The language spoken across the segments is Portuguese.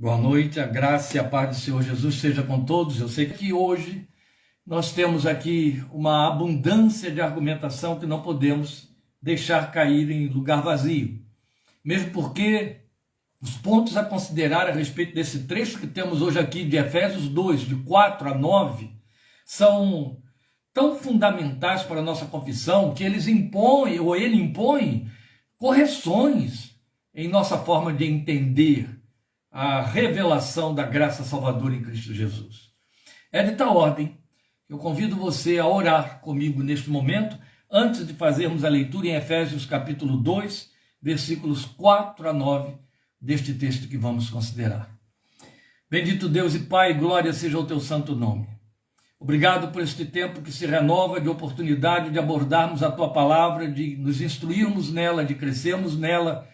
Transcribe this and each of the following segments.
Boa noite, a graça e a paz do Senhor Jesus seja com todos. Eu sei que hoje nós temos aqui uma abundância de argumentação que não podemos deixar cair em lugar vazio. Mesmo porque os pontos a considerar a respeito desse trecho que temos hoje aqui de Efésios 2, de 4 a 9, são tão fundamentais para a nossa confissão que ele impõe correções em nossa forma de entender a revelação da graça salvadora em Cristo Jesus. É de tal ordem, eu convido você a orar comigo neste momento, antes de fazermos a leitura em Efésios capítulo 2, versículos 4 a 9, deste texto que vamos considerar. Bendito Deus e Pai, glória seja ao teu santo nome. Obrigado por este tempo que se renova de oportunidade de abordarmos a tua palavra, de nos instruirmos nela, de crescermos nela.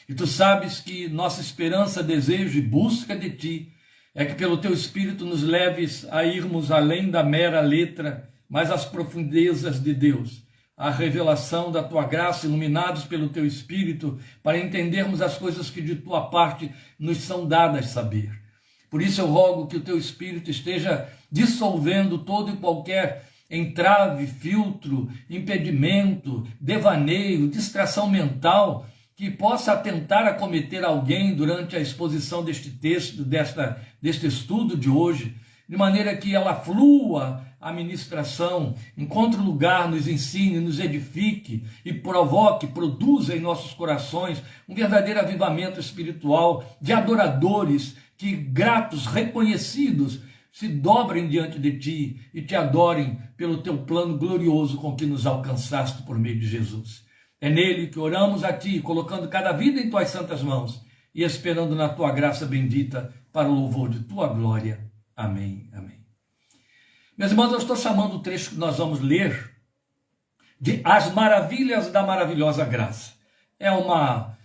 E tu sabes que nossa esperança, desejo e busca de ti é que pelo teu Espírito nos leves a irmos além da mera letra, mas às profundezas de Deus, a revelação da tua graça, iluminados pelo teu Espírito, para entendermos as coisas que de tua parte nos são dadas saber. Por isso eu rogo que o teu Espírito esteja dissolvendo todo e qualquer entrave, filtro, impedimento, devaneio, distração mental, que possa atentar a cometer alguém durante a exposição deste texto, deste estudo de hoje, de maneira que ela flua a ministração, encontre lugar, nos ensine, nos edifique e provoque, produza em nossos corações um verdadeiro avivamento espiritual de adoradores que, gratos, reconhecidos, se dobrem diante de ti e te adorem pelo teu plano glorioso com que nos alcançaste por meio de Jesus. É nele que oramos a ti, colocando cada vida em tuas santas mãos e esperando na tua graça bendita para o louvor de tua glória. Amém, amém. Meus irmãos, eu estou chamando o trecho que nós vamos ler de As Maravilhas da Maravilhosa Graça. É uma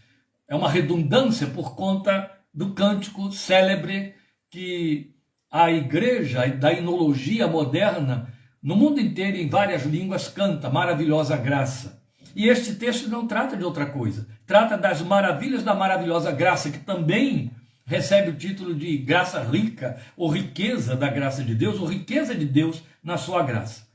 redundância por conta do cântico célebre que a igreja da inologia moderna, no mundo inteiro, em várias línguas, canta, Maravilhosa Graça. E este texto não trata de outra coisa, trata das maravilhas da maravilhosa graça, que também recebe o título de graça rica, ou riqueza da graça de Deus, ou riqueza de Deus na sua graça.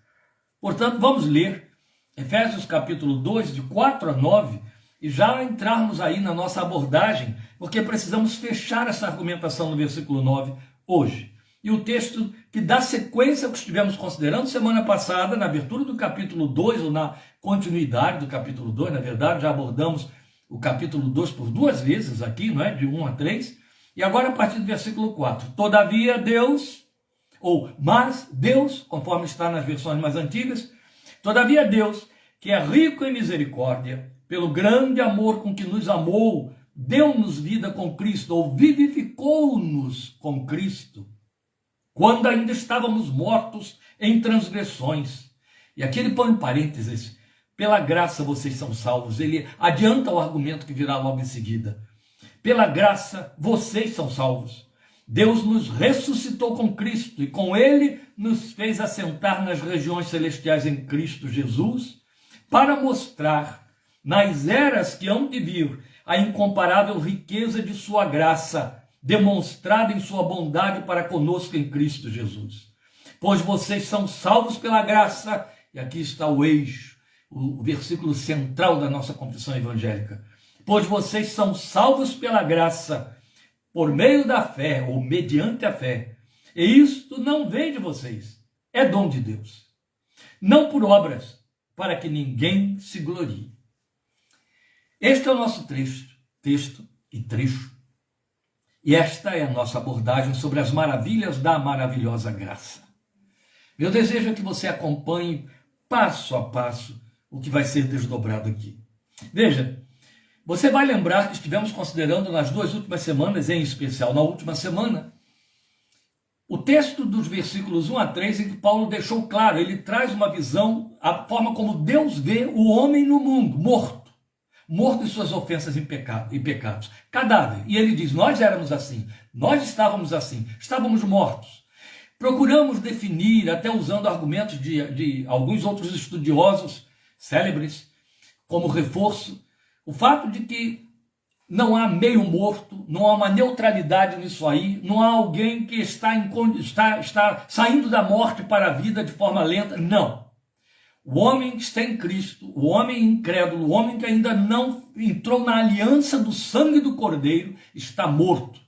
Portanto, vamos ler Efésios capítulo 2, de 4 a 9, e já entrarmos aí na nossa abordagem, porque precisamos fechar essa argumentação no versículo 9 hoje. E o texto que dá sequência ao que estivemos considerando semana passada, na abertura do capítulo 2, ou na continuidade do capítulo 2, na verdade, já abordamos o capítulo 2 por duas vezes aqui, não é? De 1 a 3. E agora a partir do versículo 4. Todavia Deus, mas Deus, conforme está nas versões mais antigas, todavia Deus, que é rico em misericórdia, pelo grande amor com que nos amou, deu-nos vida com Cristo, ou vivificou-nos com Cristo, quando ainda estávamos mortos em transgressões. E aqui ele põe um parênteses, pela graça vocês são salvos. Ele adianta o argumento que virá logo em seguida. Pela graça vocês são salvos. Deus nos ressuscitou com Cristo e com ele nos fez assentar nas regiões celestiais em Cristo Jesus, para mostrar nas eras que hão de vir a incomparável riqueza de sua graça, demonstrada em sua bondade para conosco em Cristo Jesus. Pois vocês são salvos pela graça, e aqui está o eixo, o versículo central da nossa confissão evangélica. Pois vocês são salvos pela graça, por meio da fé, ou mediante a fé. E isto não vem de vocês, é dom de Deus. Não por obras, para que ninguém se glorie. Este é o nosso texto e trecho. E esta é a nossa abordagem sobre as maravilhas da maravilhosa graça. Meu desejo é que você acompanhe passo a passo o que vai ser desdobrado aqui. Veja, você vai lembrar que estivemos considerando nas duas últimas semanas, em especial na última semana, o texto dos versículos 1 a 3, em que Paulo deixou claro, ele traz uma visão, a forma como Deus vê o homem no mundo, morto em suas ofensas e pecados, cadáver. E ele diz, nós éramos assim, nós estávamos assim, estávamos mortos. Procuramos definir, até usando argumentos de alguns outros estudiosos célebres, como reforço, o fato de que não há meio morto, não há uma neutralidade nisso aí, não há alguém que está saindo da morte para a vida de forma lenta, não. O homem que está em Cristo, o homem incrédulo, o homem que ainda não entrou na aliança do sangue do Cordeiro, está morto.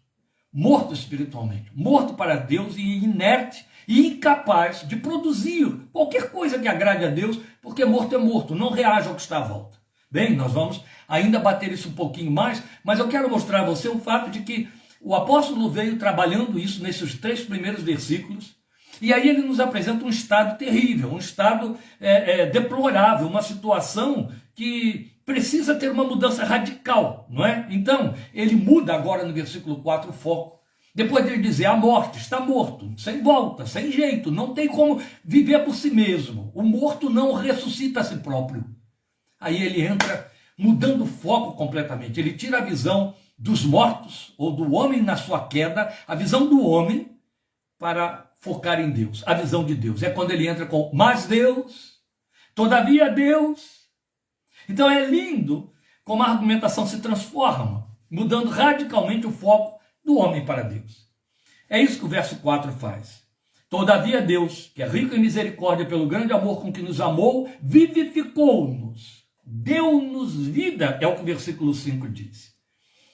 Morto espiritualmente, morto para Deus e inerte e incapaz de produzir qualquer coisa que agrade a Deus, porque morto é morto, não reage ao que está à volta. Bem, nós vamos ainda bater isso um pouquinho mais, mas eu quero mostrar a você o fato de que o apóstolo veio trabalhando isso nesses 3 primeiros versículos, e aí ele nos apresenta um estado terrível, um estado deplorável, uma situação que precisa ter uma mudança radical, não é? Então, ele muda agora no versículo 4 o foco. Depois de dizer, a morte está morto, sem volta, sem jeito, não tem como viver por si mesmo. O morto não ressuscita a si próprio. Aí ele entra mudando o foco completamente. Ele tira a visão dos mortos, ou do homem na sua queda, a visão do homem para focar em Deus. A visão de Deus é quando ele entra com, mas Deus, todavia Deus. Então é lindo como a argumentação se transforma, mudando radicalmente o foco do homem para Deus. É isso que o verso 4 faz. Todavia Deus, que é rico em misericórdia pelo grande amor com que nos amou, vivificou-nos, deu-nos vida, é o que o versículo 5 diz.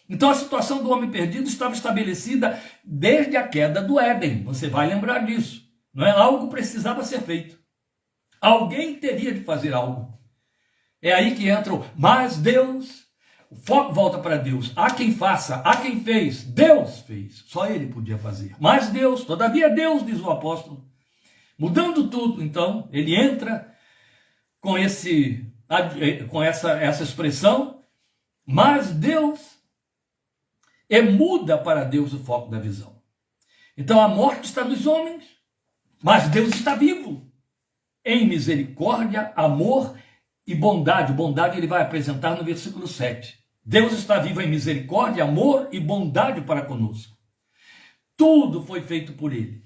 Então a situação do homem perdido estava estabelecida desde a queda do Éden. Você vai lembrar disso. Não é? Algo precisava ser feito. Alguém teria de fazer algo. É aí que entra o mas Deus. O foco volta para Deus. Há quem faça, há quem fez. Deus fez. Só ele podia fazer. Mas Deus, todavia Deus, diz o apóstolo. Mudando tudo, então, ele entra com essa expressão. Mas Deus. E muda para Deus o foco da visão. Então a morte está nos homens, mas Deus está vivo. Em misericórdia, amor e bondade. Bondade ele vai apresentar no versículo 7. Deus está vivo em misericórdia, amor e bondade para conosco. Tudo foi feito por ele.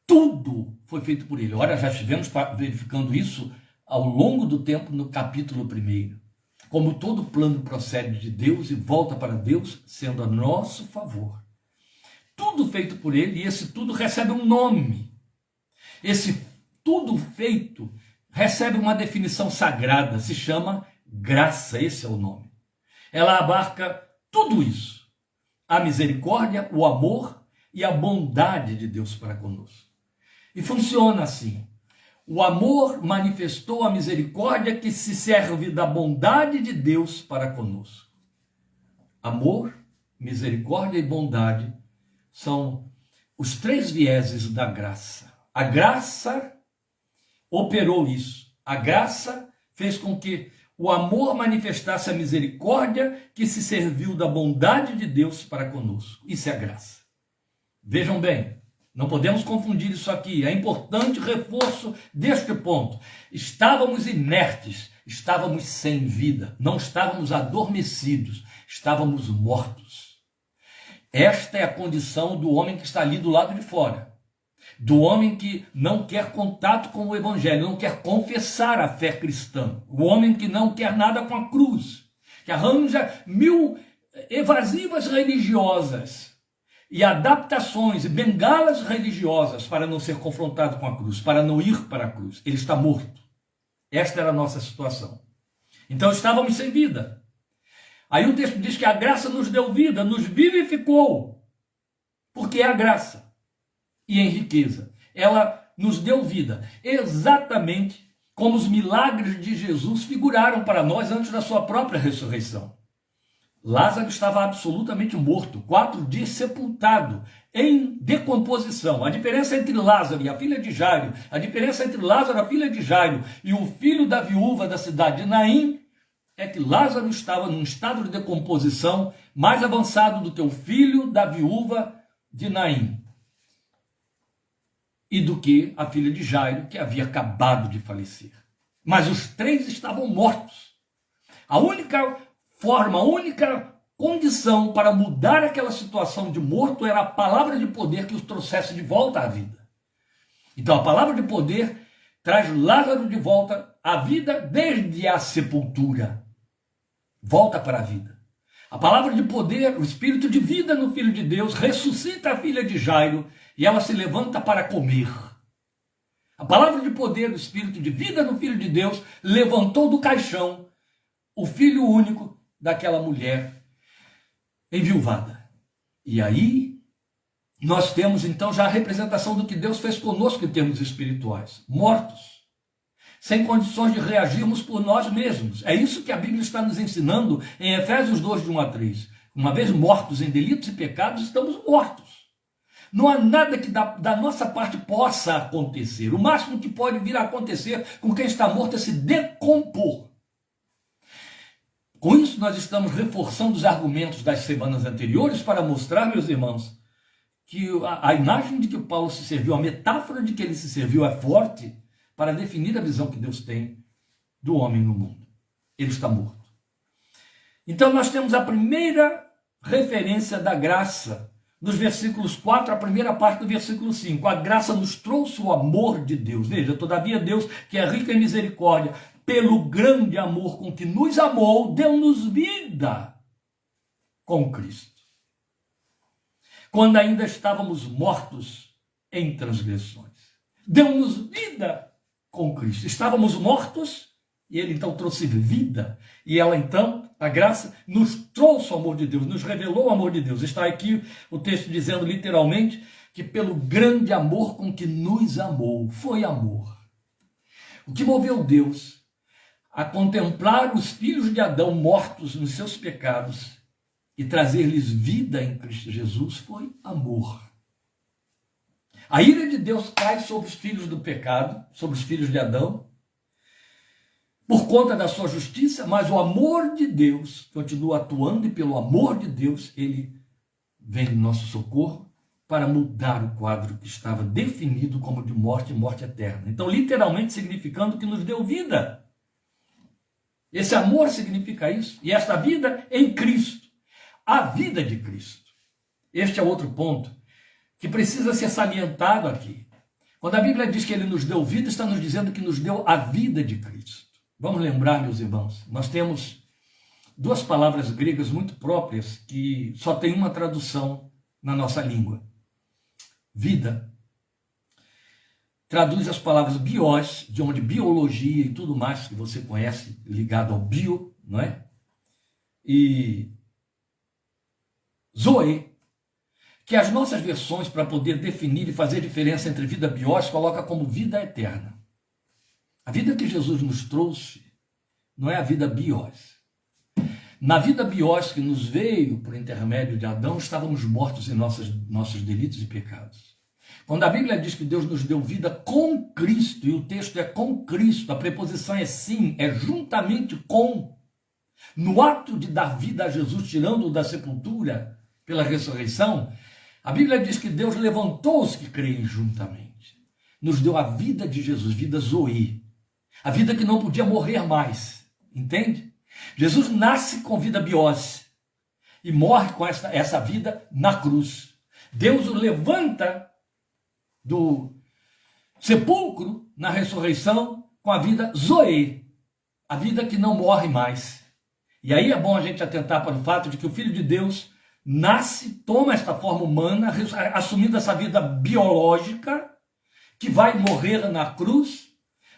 Tudo foi feito por ele. Ora, já estivemos verificando isso ao longo do tempo no capítulo 1. Como todo plano procede de Deus e volta para Deus, sendo a nosso favor. Tudo feito por ele, e esse tudo recebe um nome. Esse tudo feito recebe uma definição sagrada, se chama graça, esse é o nome. Ela abarca tudo isso. A misericórdia, o amor e a bondade de Deus para conosco. E funciona assim. O amor manifestou a misericórdia que se serve da bondade de Deus para conosco. Amor, misericórdia e bondade são os 3 vieses da graça. A graça operou isso. A graça fez com que o amor manifestasse a misericórdia que se serviu da bondade de Deus para conosco. Isso é a graça. Vejam bem. Não podemos confundir isso aqui. É importante o reforço deste ponto. Estávamos inertes, estávamos sem vida, não estávamos adormecidos, estávamos mortos. Esta é a condição do homem que está ali do lado de fora. Do homem que não quer contato com o evangelho, não quer confessar a fé cristã. O homem que não quer nada com a cruz, que arranja 1000 evasivas religiosas e adaptações e bengalas religiosas para não ser confrontado com a cruz, para não ir para a cruz. Ele está morto. Esta era a nossa situação. Então estávamos sem vida. Aí o texto diz que a graça nos deu vida, nos vivificou, porque é a graça e em riqueza. Ela nos deu vida, exatamente como os milagres de Jesus figuraram para nós antes da sua própria ressurreição. Lázaro estava absolutamente morto, 4 dias sepultado, em decomposição. A diferença entre Lázaro e a filha de Jairo, a diferença entre Lázaro, a filha de Jairo, e o filho da viúva da cidade de Naim, é que Lázaro estava num estado de decomposição mais avançado do que o filho da viúva de Naim, e do que a filha de Jairo, que havia acabado de falecer. Mas os 3 estavam mortos. A única forma, a única condição para mudar aquela situação de morto era a palavra de poder que os trouxesse de volta à vida. Então a palavra de poder traz Lázaro de volta à vida desde a sepultura. Volta para a vida. A palavra de poder, o espírito de vida no Filho de Deus, ressuscita a filha de Jairo e ela se levanta para comer. A palavra de poder, o espírito de vida no Filho de Deus, levantou do caixão o filho único daquela mulher enviuvada. E aí nós temos então já a representação do que Deus fez conosco em termos espirituais. Mortos, sem condições de reagirmos por nós mesmos. É isso que a Bíblia está nos ensinando em Efésios 2, de 1 a 3. Uma vez mortos em delitos e pecados, estamos mortos. Não há nada que da nossa parte possa acontecer. O máximo que pode vir a acontecer com quem está morto é se decompor. Com isso, nós estamos reforçando os argumentos das semanas anteriores para mostrar, meus irmãos, que a imagem de que Paulo se serviu, a metáfora de que ele se serviu é forte para definir a visão que Deus tem do homem no mundo. Ele está morto. Então nós temos a primeira referência da graça, nos versículos 4, a primeira parte do versículo 5. A graça nos trouxe o amor de Deus. Veja, todavia Deus, que é rico em misericórdia, pelo grande amor com que nos amou, deu-nos vida com Cristo. Quando ainda estávamos mortos em transgressões. Deu-nos vida com Cristo. Estávamos mortos e ele então trouxe vida. E ela então, a graça, nos trouxe o amor de Deus, nos revelou o amor de Deus. Está aqui o texto dizendo literalmente que pelo grande amor com que nos amou, foi amor. O que moveu Deus a contemplar os filhos de Adão mortos nos seus pecados e trazer-lhes vida em Cristo Jesus foi amor. A ira de Deus cai sobre os filhos do pecado, sobre os filhos de Adão, por conta da sua justiça, mas o amor de Deus continua atuando e pelo amor de Deus ele vem em nosso socorro para mudar o quadro que estava definido como de morte e morte eterna. Então, literalmente significando que nos deu vida. Esse amor significa isso. E esta vida em Cristo. A vida de Cristo. Este é outro ponto que precisa ser salientado aqui. Quando a Bíblia diz que ele nos deu vida, está nos dizendo que nos deu a vida de Cristo. Vamos lembrar, meus irmãos, nós temos duas palavras gregas muito próprias que só tem uma tradução na nossa língua. Vida traduz as palavras bios, de onde biologia e tudo mais que você conhece ligado ao bio, não é? E zoe, que as nossas versões, para poder definir e fazer diferença entre vida bios, coloca como vida eterna. A vida que Jesus nos trouxe não é a vida bios. Na vida bios que nos veio por intermédio de Adão, estávamos mortos em nossos delitos e pecados. Quando a Bíblia diz que Deus nos deu vida com Cristo, e o texto é com Cristo, a preposição é sim, é juntamente com. No ato de dar vida a Jesus, tirando-o da sepultura pela ressurreição, a Bíblia diz que Deus levantou os que creem juntamente. Nos deu a vida de Jesus, vida zoe. A vida que não podia morrer mais. Entende? Jesus nasce com vida biose e morre com essa vida na cruz. Deus o levanta do sepulcro na ressurreição com a vida zoe, a vida que não morre mais. E aí é bom a gente atentar para o fato de que o Filho de Deus nasce, toma esta forma humana, assumindo essa vida biológica, que vai morrer na cruz,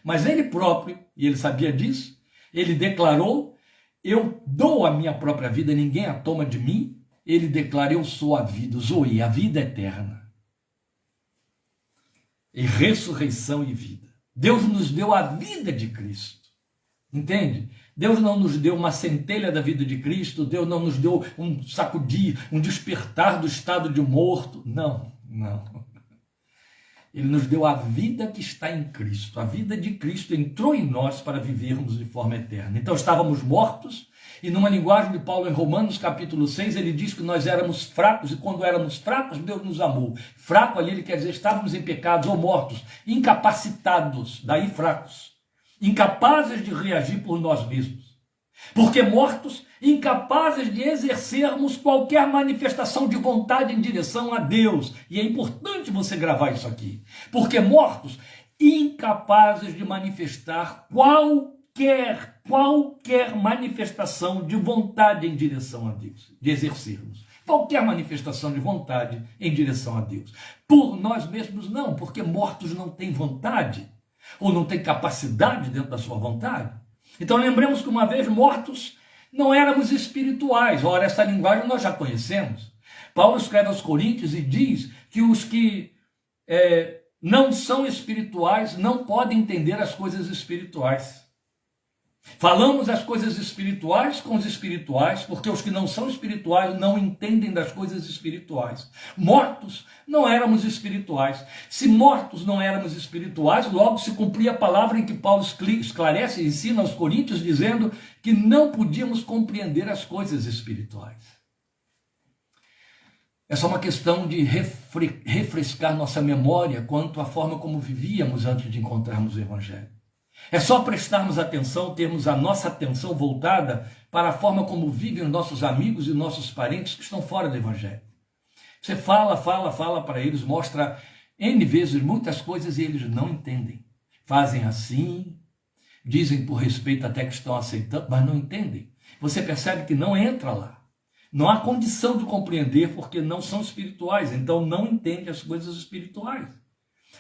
mas ele próprio, e ele sabia disso, ele declarou: eu dou a minha própria vida, ninguém a toma de mim. Ele declara: eu sou a vida, zoe, a vida eterna. E ressurreição e vida. Deus nos deu a vida de Cristo. Entende? Deus não nos deu uma centelha da vida de Cristo, Deus não nos deu um sacudir, um despertar do estado de morto. Não, não. Ele nos deu a vida que está em Cristo. A vida de Cristo entrou em nós para vivermos de forma eterna. Então estávamos mortos, e numa linguagem de Paulo em Romanos capítulo 6, ele diz que nós éramos fracos, e quando éramos fracos, Deus nos amou. Fraco ali, ele quer dizer, estávamos em pecados ou mortos, incapacitados, daí fracos, incapazes de reagir por nós mesmos. Porque mortos, incapazes de exercermos qualquer manifestação de vontade em direção a Deus. E é importante você gravar isso aqui. Porque mortos, incapazes de manifestar qualquer manifestação de vontade em direção a Deus, de exercermos. Qualquer manifestação de vontade em direção a Deus. Por nós mesmos não, porque mortos não têm vontade, ou não têm capacidade dentro da sua vontade. Então lembremos que uma vez mortos, não éramos espirituais. Ora, essa linguagem nós já conhecemos. Paulo escreve aos Coríntios e diz que os que não são espirituais não podem entender as coisas espirituais. Falamos as coisas espirituais com os espirituais, porque os que não são espirituais não entendem das coisas espirituais. Mortos, não éramos espirituais. Se mortos não éramos espirituais, logo se cumpria a palavra em que Paulo esclarece e ensina aos Coríntios, dizendo que não podíamos compreender as coisas espirituais. É só uma questão de refrescar nossa memória quanto à forma como vivíamos antes de encontrarmos o Evangelho. É só prestarmos atenção, termos a nossa atenção voltada para a forma como vivem os nossos amigos e nossos parentes que estão fora do Evangelho. Você fala para eles, mostra N vezes muitas coisas e eles não entendem. Fazem assim, dizem por respeito até que estão aceitando, mas não entendem. Você percebe que não entra lá. Não há condição de compreender porque não são espirituais, então não entendem as coisas espirituais.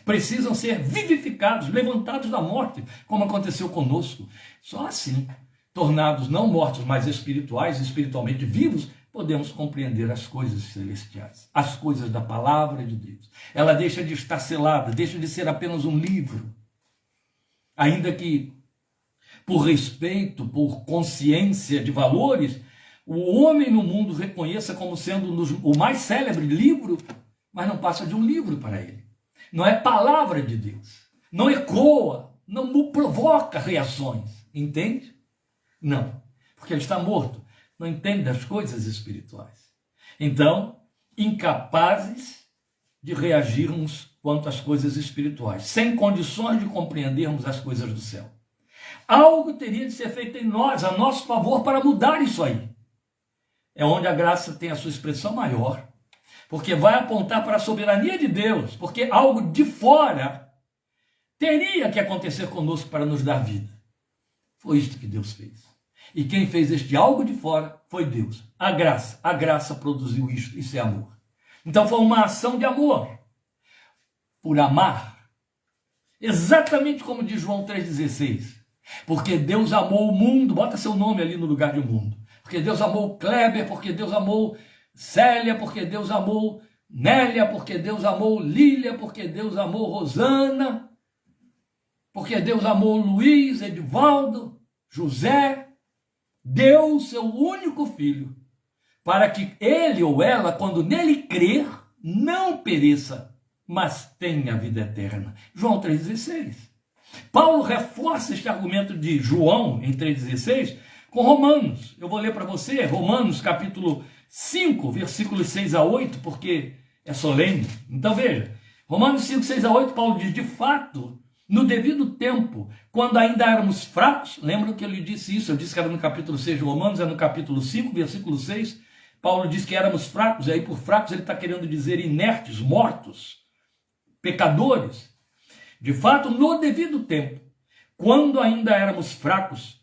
Precisam ser vivificados, levantados da morte, como aconteceu conosco. Só assim, tornados não mortos, mas espirituais, espiritualmente vivos, podemos compreender as coisas celestiais, as coisas da palavra de Deus. Ela deixa de estar selada, deixa de ser apenas um livro. Ainda que, por respeito, por consciência de valores, o homem no mundo reconheça como sendo o mais célebre livro, mas não passa de um livro para ele. Não é palavra de Deus, não ecoa, não provoca reações, entende? Não, porque ele está morto, não entende das coisas espirituais. Então, incapazes de reagirmos quanto às coisas espirituais, sem condições de compreendermos as coisas do céu. Algo teria de ser feito em nós, a nosso favor, para mudar isso aí. É onde a graça tem a sua expressão maior. Porque vai apontar para a soberania de Deus, porque algo de fora teria que acontecer conosco para nos dar vida. Foi isto que Deus fez. E quem fez este algo de fora foi Deus. A graça produziu isto, isso é amor. Então foi uma ação de amor, por amar, exatamente como diz João 3,16. Porque Deus amou o mundo, bota seu nome ali no lugar de mundo. Porque Deus amou Kleber, porque Deus amou Célia, porque Deus amou Nélia, porque Deus amou Lília, porque Deus amou Rosana, porque Deus amou Luiz, Edivaldo, José. Deu o seu único filho, para que ele ou ela, quando nele crer, não pereça, mas tenha vida eterna. João 3,16. Paulo reforça este argumento de João em 3,16 com Romanos. Eu vou ler para você, Romanos capítulo 5, versículos 6 a 8, porque é solene. Então veja, Romanos 5, 6 a 8, Paulo diz, de fato, no devido tempo, quando ainda éramos fracos, lembram que eu lhe disse isso, eu disse que era no capítulo 6 de Romanos, é no capítulo 5, versículo 6, Paulo diz que éramos fracos, e aí por fracos ele está querendo dizer inertes, mortos, pecadores. De fato, no devido tempo, quando ainda éramos fracos,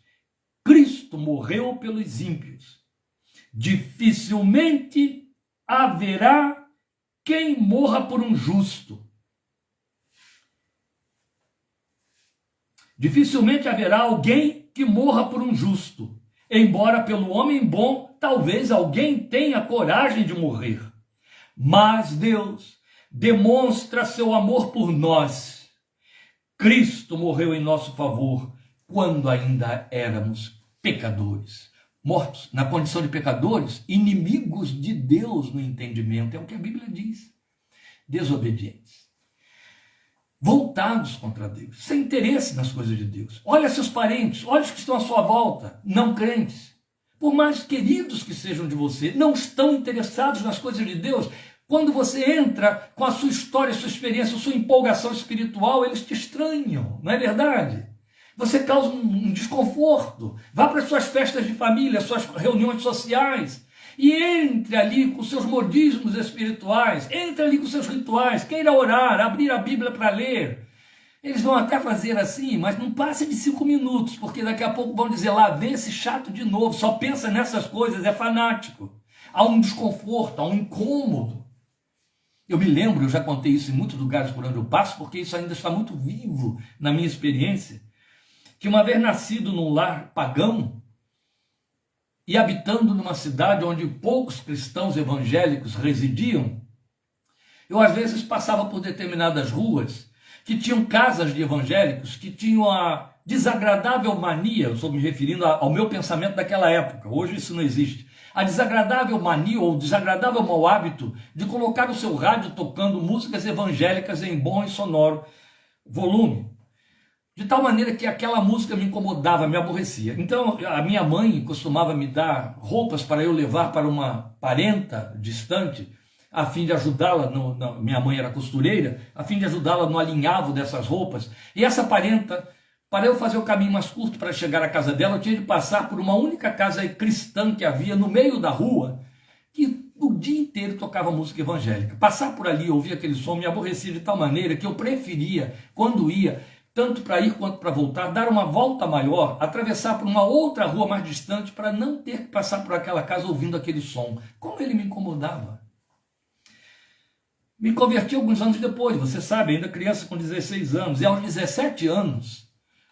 Cristo morreu pelos ímpios. Dificilmente haverá quem morra por um justo. Dificilmente haverá alguém que morra por um justo. Embora pelo homem bom, talvez alguém tenha coragem de morrer. Mas Deus demonstra seu amor por nós. Cristo morreu em nosso favor quando ainda éramos pecadores. Mortos na condição de pecadores, inimigos de Deus no entendimento, é o que a Bíblia diz. Desobedientes. Voltados contra Deus, sem interesse nas coisas de Deus. Olha seus parentes, olha os que estão à sua volta, não crentes. Por mais queridos que sejam de você, não estão interessados nas coisas de Deus. Quando você entra com a sua história, sua experiência, sua empolgação espiritual, eles te estranham, não é verdade? Você causa um desconforto. Vá para as suas festas de família, suas reuniões sociais, e entre ali com seus modismos espirituais, entre ali com seus rituais, queira orar, abrir a Bíblia para ler, Eles vão até fazer assim, mas não passe de 5 minutos, porque daqui a pouco vão dizer, lá vem esse chato de novo, só pensa nessas coisas, é fanático. Há um desconforto, há um incômodo. Eu me lembro, eu já contei isso em muitos lugares por onde eu passo, porque isso ainda está muito vivo na minha experiência, que uma vez nascido num lar pagão e habitando numa cidade onde poucos cristãos evangélicos residiam, eu às vezes passava por determinadas ruas que tinham casas de evangélicos que tinham a desagradável mania, eu estou me referindo ao meu pensamento daquela época, hoje isso não existe, a desagradável mania ou desagradável mau hábito de colocar o seu rádio tocando músicas evangélicas em bom e sonoro volume, de tal maneira que aquela música me incomodava, me aborrecia. Então a minha mãe costumava me dar roupas para eu levar para uma parenta distante, a fim de ajudá-la, minha mãe era costureira, a fim de ajudá-la no alinhavo dessas roupas. E essa parenta, para eu fazer o caminho mais curto para chegar à casa dela, eu tinha de passar por uma única casa cristã que havia no meio da rua, que o dia inteiro tocava música evangélica. Passar por ali, ouvir aquele som, me aborrecia de tal maneira que eu preferia, quando ia, tanto para ir quanto para voltar, dar uma volta maior, atravessar por uma outra rua mais distante, para não ter que passar por aquela casa ouvindo aquele som. Como ele me incomodava. Me converti alguns anos depois, você sabe, ainda criança com 16 anos. E aos 17 anos,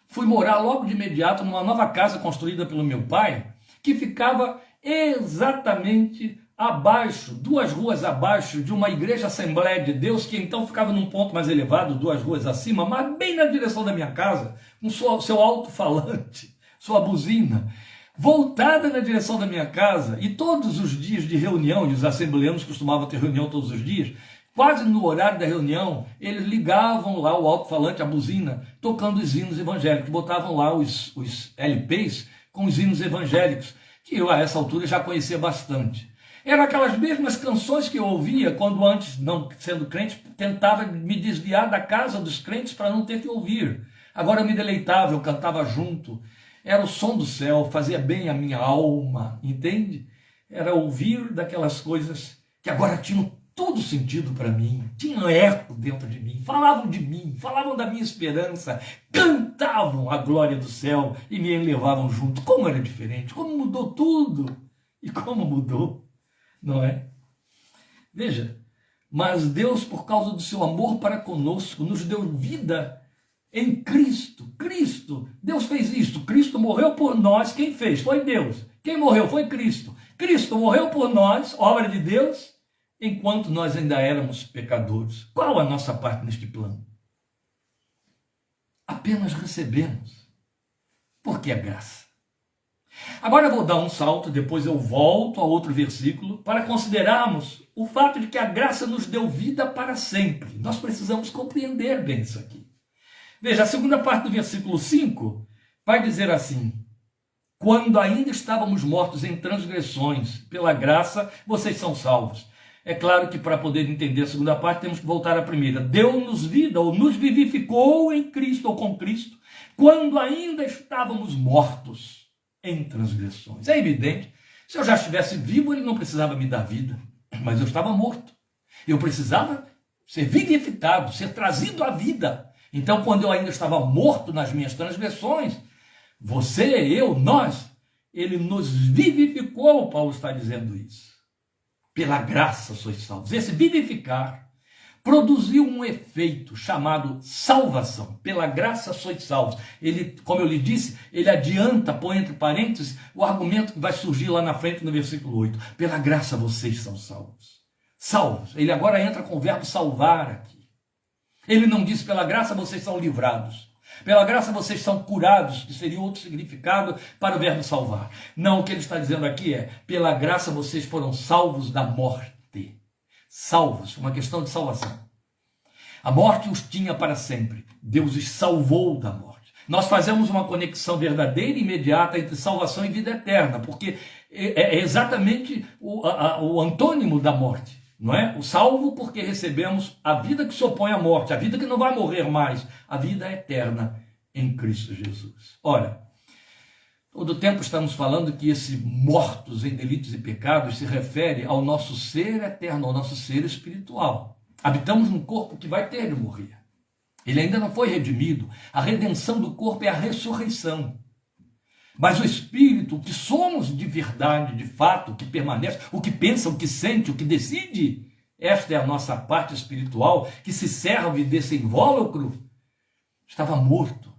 fui morar logo de imediato numa nova casa construída pelo meu pai, que ficava exatamente abaixo, 2 ruas abaixo de uma igreja Assembleia de Deus, que então ficava num ponto mais elevado, 2 ruas acima, mas bem na direção da minha casa, com seu alto-falante, sua buzina, voltada na direção da minha casa. E todos os dias de reunião, e os assembleanos costumavam ter reunião todos os dias, quase no horário da reunião, eles ligavam lá o alto-falante, a buzina, tocando os hinos evangélicos, botavam lá os LPs com os hinos evangélicos, que eu a essa altura já conhecia bastante. Eram aquelas mesmas canções que eu ouvia quando antes, não sendo crente, tentava me desviar da casa dos crentes para não ter que ouvir. Agora eu me deleitava, eu cantava junto, era o som do céu, fazia bem a minha alma, entende? Era ouvir daquelas coisas que agora tinham todo sentido para mim, tinham eco dentro de mim, falavam da minha esperança, cantavam a glória do céu e me levavam junto. Como era diferente, como mudou tudo, e como mudou, não é? Veja, mas Deus, por causa do seu amor para conosco, nos deu vida em Cristo. Deus fez isto, Cristo morreu por nós. Quem fez? Foi Deus. Quem morreu? Foi Cristo. Cristo morreu por nós, obra de Deus, enquanto nós ainda éramos pecadores. Qual a nossa parte neste plano? Apenas recebemos, porque é graça. Agora eu vou dar um salto, depois eu volto a outro versículo, para considerarmos o fato de que a graça nos deu vida para sempre. Nós precisamos compreender bem isso aqui. Veja, a segunda parte do versículo 5 vai dizer assim: quando ainda estávamos mortos em transgressões, pela graça vocês são salvos. É claro que para poder entender a segunda parte temos que voltar à primeira. Deu-nos vida, ou nos vivificou em Cristo ou com Cristo, quando ainda estávamos mortos em transgressões. É evidente, se eu já estivesse vivo, ele não precisava me dar vida, mas eu estava morto. Eu precisava ser vivificado, ser trazido à vida. Então, quando eu ainda estava morto nas minhas transgressões, você, eu, nós, ele nos vivificou, Paulo está dizendo isso. Pela graça sois salvos. Esse vivificar produziu um efeito chamado salvação. Pela graça sois salvos. Ele, como eu lhe disse, ele adianta, põe entre parênteses, o argumento que vai surgir lá na frente no versículo 8. Pela graça vocês são salvos. Salvos. Ele agora entra com o verbo salvar aqui. Ele não diz pela graça vocês são livrados. Pela graça vocês são curados, que seria outro significado para o verbo salvar. Não, o que ele está dizendo aqui é, pela graça vocês foram salvos da morte. Salvos, uma questão de salvação. A morte os tinha para sempre. Deus os salvou da morte. Nós fazemos uma conexão verdadeira e imediata entre salvação e vida eterna, porque é exatamente o antônimo da morte. Não é? O salvo porque recebemos a vida que se opõe à morte, a vida que não vai morrer mais, a vida eterna em Cristo Jesus. Ora, todo o tempo estamos falando que esse mortos em delitos e pecados se refere ao nosso ser eterno, ao nosso ser espiritual. Habitamos num corpo que vai ter de morrer. Ele ainda não foi redimido. A redenção do corpo é a ressurreição. Mas o espírito, o que somos de verdade, de fato, o que permanece, o que pensa, o que sente, o que decide, esta é a nossa parte espiritual que se serve desse invólucro, estava morto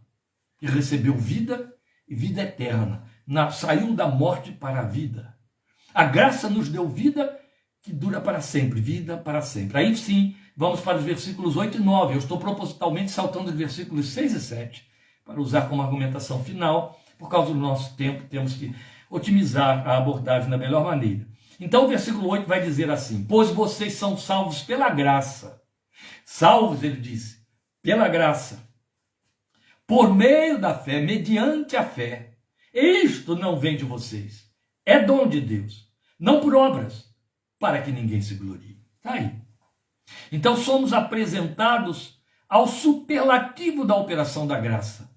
e recebeu vida e vida eterna. Saiu da morte para a vida. A graça nos deu vida que dura para sempre, vida para sempre. Aí sim, vamos para os versículos 8 e 9. Eu estou propositalmente saltando os versículos 6 e 7 para usar como argumentação final. Por causa do nosso tempo, temos que otimizar a abordagem da melhor maneira. Então o versículo 8 vai dizer assim: pois vocês são salvos pela graça. Salvos, ele disse, pela graça, por meio da fé, mediante a fé. Isto não vem de vocês, é dom de Deus, não por obras, para que ninguém se glorie. Está aí. Então somos apresentados ao superlativo da operação da graça.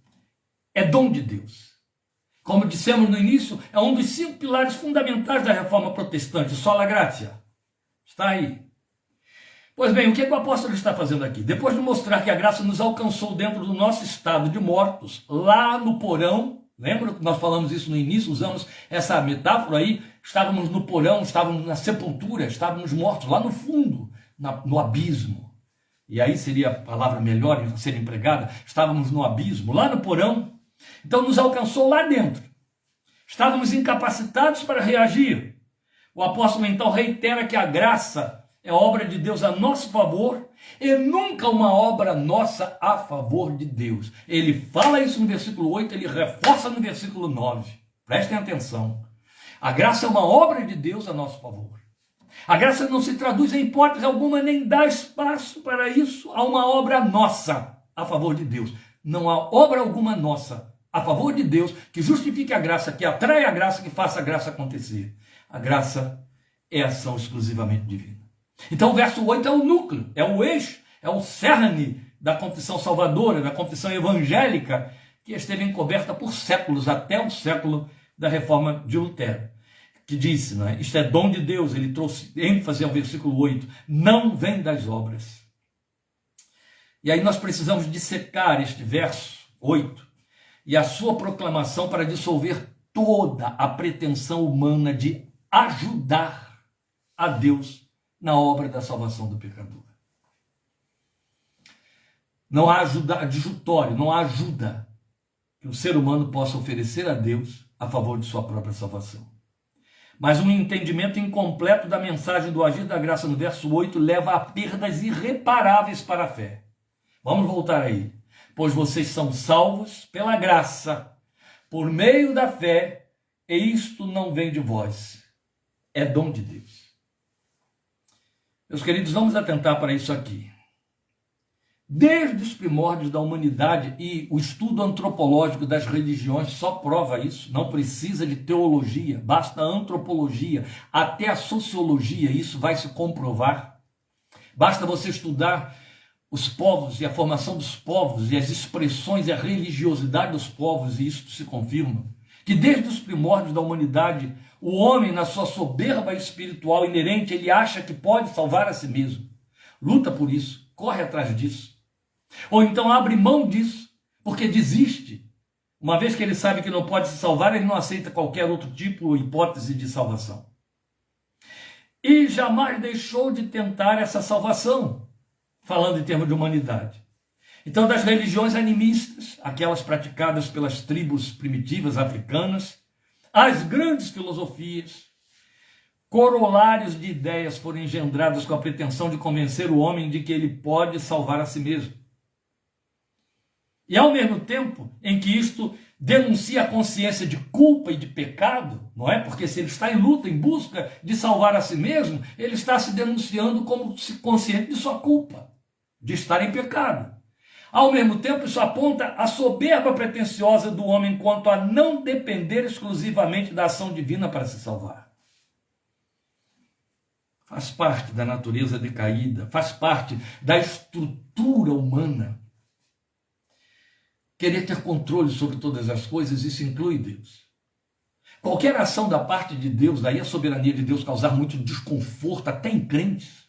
É dom de Deus. Como dissemos no início, é um dos 5 pilares fundamentais da reforma protestante, sola gratia. Está aí. Pois bem, o que o apóstolo está fazendo aqui? Depois de mostrar que a graça nos alcançou dentro do nosso estado de mortos, lá no porão, lembra que nós falamos isso no início, usamos essa metáfora aí, estávamos no porão, estávamos na sepultura, estávamos mortos lá no fundo, no abismo. E aí seria a palavra melhor a ser empregada, estávamos no abismo, lá no porão. Então nos alcançou lá dentro. Estávamos incapacitados para reagir. O apóstolo então reitera que a graça é obra de Deus a nosso favor e nunca uma obra nossa a favor de Deus. Ele fala isso no versículo 8, ele reforça no versículo 9. Prestem atenção. A graça é uma obra de Deus a nosso favor. A graça não se traduz em hipótese alguma, nem dá espaço para isso a uma obra nossa a favor de Deus. Não há obra alguma nossa a favor de Deus que justifique a graça, que atrai a graça, que faça a graça acontecer. A graça é ação exclusivamente divina. Então o verso 8 é o núcleo, é o eixo, é o cerne da confissão salvadora, da confissão evangélica, que esteve encoberta por séculos, até o século da reforma de Lutero, que disse, né, isto é dom de Deus. Ele trouxe ênfase ao versículo 8, não vem das obras. E aí nós precisamos dissecar este verso 8 e a sua proclamação para dissolver toda a pretensão humana de ajudar a Deus na obra da salvação do pecador. Não há ajuda adjutório, não há ajuda que o ser humano possa oferecer a Deus a favor de sua própria salvação. Mas um entendimento incompleto da mensagem do agir da graça no verso 8 leva a perdas irreparáveis para a fé. Vamos voltar aí. Pois vocês são salvos pela graça, por meio da fé, e isto não vem de vós, é dom de Deus. Meus queridos, vamos atentar para isso aqui. Desde os primórdios da humanidade, e o estudo antropológico das religiões só prova isso, não precisa de teologia, basta a antropologia, até a sociologia, isso vai se comprovar. Basta você estudar os povos e a formação dos povos e as expressões e a religiosidade dos povos, e isso se confirma. Que desde os primórdios da humanidade, o homem, na sua soberba espiritual inerente, ele acha que pode salvar a si mesmo. Luta por isso, corre atrás disso. Ou então abre mão disso, porque desiste. Uma vez que ele sabe que não pode se salvar, ele não aceita qualquer outro tipo ou hipótese de salvação. E jamais deixou de tentar essa salvação, falando em termos de humanidade. Então, das religiões animistas, aquelas praticadas pelas tribos primitivas africanas, as grandes filosofias, corolários de ideias foram engendrados com a pretensão de convencer o homem de que ele pode salvar a si mesmo. E ao mesmo tempo em que isto denuncia a consciência de culpa e de pecado, não é? Porque se ele está em luta, em busca de salvar a si mesmo, ele está se denunciando como consciente de sua culpa, de estar em pecado. Ao mesmo tempo, isso aponta a soberba pretensiosa do homem quanto a não depender exclusivamente da ação divina para se salvar. Faz parte da natureza decaída, faz parte da estrutura humana. Querer ter controle sobre todas as coisas, isso inclui Deus. Qualquer ação da parte de Deus, daí a soberania de Deus causar muito desconforto, até em crentes.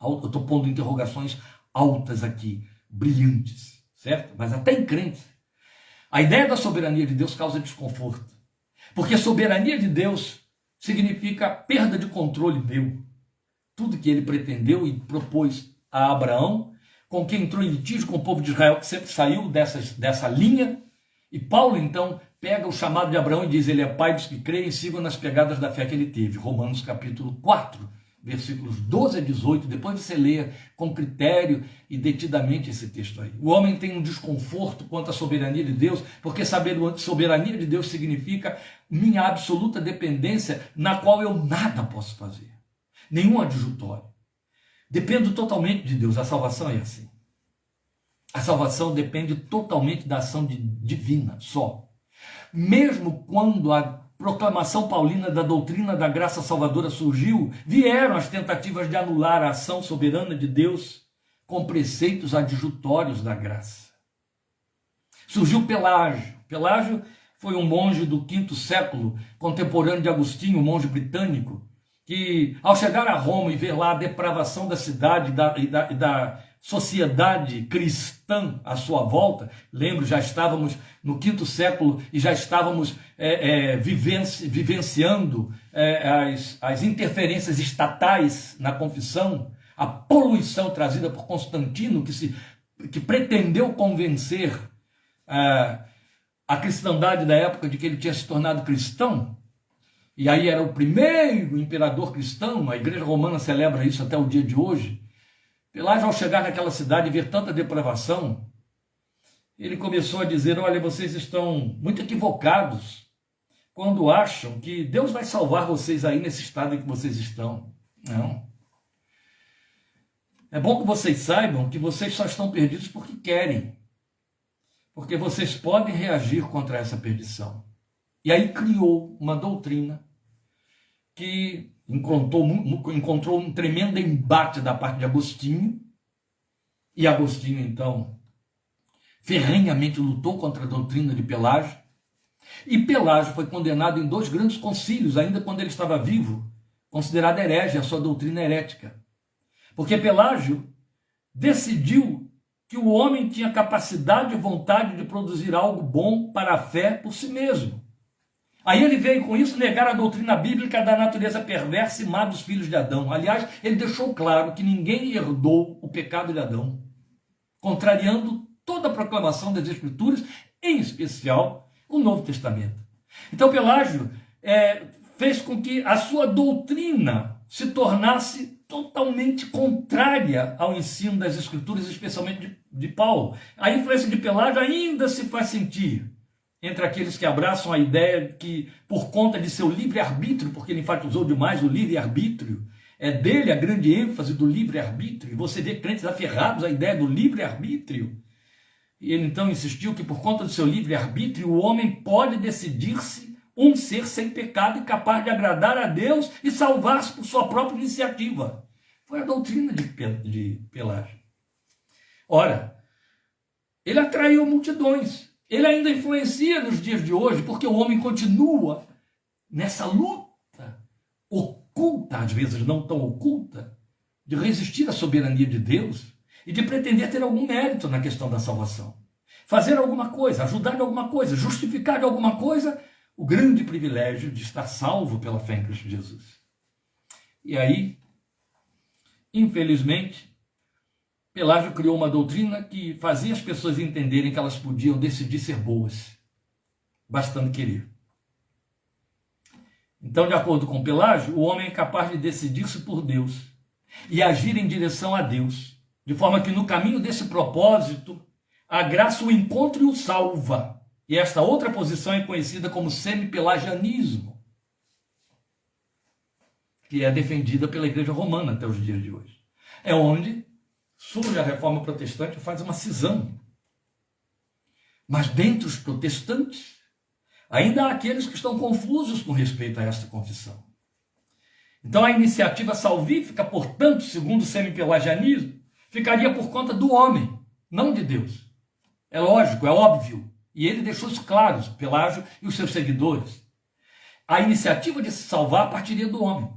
Eu estou pondo interrogações altas aqui, brilhantes, certo? Mas até em crentes. A ideia da soberania de Deus causa desconforto, porque a soberania de Deus significa perda de controle meu. Tudo que ele pretendeu e propôs a Abraão, com quem entrou em litígio com o povo de Israel, que sempre saiu dessa linha, e Paulo então pega o chamado de Abraão e diz, ele é pai dos que creem e sigam nas pegadas da fé que ele teve. Romanos capítulo 4, versículos 12 a 18, depois você leia com critério e detidamente esse texto aí. O homem tem um desconforto quanto à soberania de Deus, porque saber a soberania de Deus significa minha absoluta dependência, na qual eu nada posso fazer, nenhum adjutório. Dependo totalmente de Deus. A salvação é assim. A salvação depende totalmente da ação divina, só. Mesmo quando a proclamação paulina da doutrina da graça salvadora surgiu, vieram as tentativas de anular a ação soberana de Deus com preceitos adjutórios da graça. Surgiu Pelágio. Pelágio foi um monge do V século, contemporâneo de Agostinho, um monge britânico, que ao chegar a Roma e ver lá a depravação da cidade e da sociedade cristã à sua volta, lembro, já estávamos no V século e já estávamos vivenciando as interferências estatais na confissão, a poluição trazida por Constantino, que pretendeu convencer a cristandade da época de que ele tinha se tornado cristão, e aí era o primeiro imperador cristão, a igreja romana celebra isso até o dia de hoje. Pelágio, ao chegar naquela cidade e ver tanta depravação, ele começou a dizer, olha, vocês estão muito equivocados quando acham que Deus vai salvar vocês aí nesse estado em que vocês estão. Não. É bom que vocês saibam que vocês só estão perdidos porque querem, porque vocês podem reagir contra essa perdição. E aí criou uma doutrina que encontrou um tremendo embate da parte de Agostinho, e Agostinho, então, ferrenhamente lutou contra a doutrina de Pelágio, e Pelágio foi condenado em 2 grandes concílios, ainda quando ele estava vivo, considerado herege, a sua doutrina herética. Porque Pelágio decidiu que o homem tinha capacidade e vontade de produzir algo bom para a fé por si mesmo. Aí ele veio com isso negar a doutrina bíblica da natureza perversa e má dos filhos de Adão. Aliás, ele deixou claro que ninguém herdou o pecado de Adão, contrariando toda a proclamação das Escrituras, em especial o Novo Testamento. Então Pelágio fez com que a sua doutrina se tornasse totalmente contrária ao ensino das Escrituras, especialmente de Paulo. A influência de Pelágio ainda se faz sentir entre aqueles que abraçam a ideia que, por conta de seu livre-arbítrio, porque ele enfatizou demais o livre-arbítrio, é dele a grande ênfase do livre-arbítrio, e você vê crentes aferrados à ideia do livre-arbítrio. E ele então insistiu que, por conta do seu livre-arbítrio, o homem pode decidir-se um ser sem pecado e capaz de agradar a Deus e salvar-se por sua própria iniciativa. Foi a doutrina de Pelágio. Ora, ele atraiu multidões. Ele ainda influencia nos dias de hoje, porque o homem continua nessa luta oculta, às vezes não tão oculta, de resistir à soberania de Deus e de pretender ter algum mérito na questão da salvação. Fazer alguma coisa, ajudar de alguma coisa, justificar de alguma coisa o grande privilégio de estar salvo pela fé em Cristo Jesus. E aí, infelizmente, Pelágio criou uma doutrina que fazia as pessoas entenderem que elas podiam decidir ser boas, bastando querer. Então, de acordo com Pelágio, o homem é capaz de decidir-se por Deus e agir em direção a Deus, de forma que no caminho desse propósito, a graça o encontra e o salva. E esta outra posição é conhecida como semi-pelagianismo, que é defendida pela Igreja Romana até os dias de hoje. É onde surge a Reforma Protestante e faz uma cisão. Mas dentre os protestantes, ainda há aqueles que estão confusos com respeito a esta confissão. Então a iniciativa salvífica, portanto, segundo o semi-pelagianismo, ficaria por conta do homem, não de Deus. É lógico, é óbvio. E ele deixou isso claro, Pelágio e os seus seguidores. A iniciativa de se salvar partiria do homem.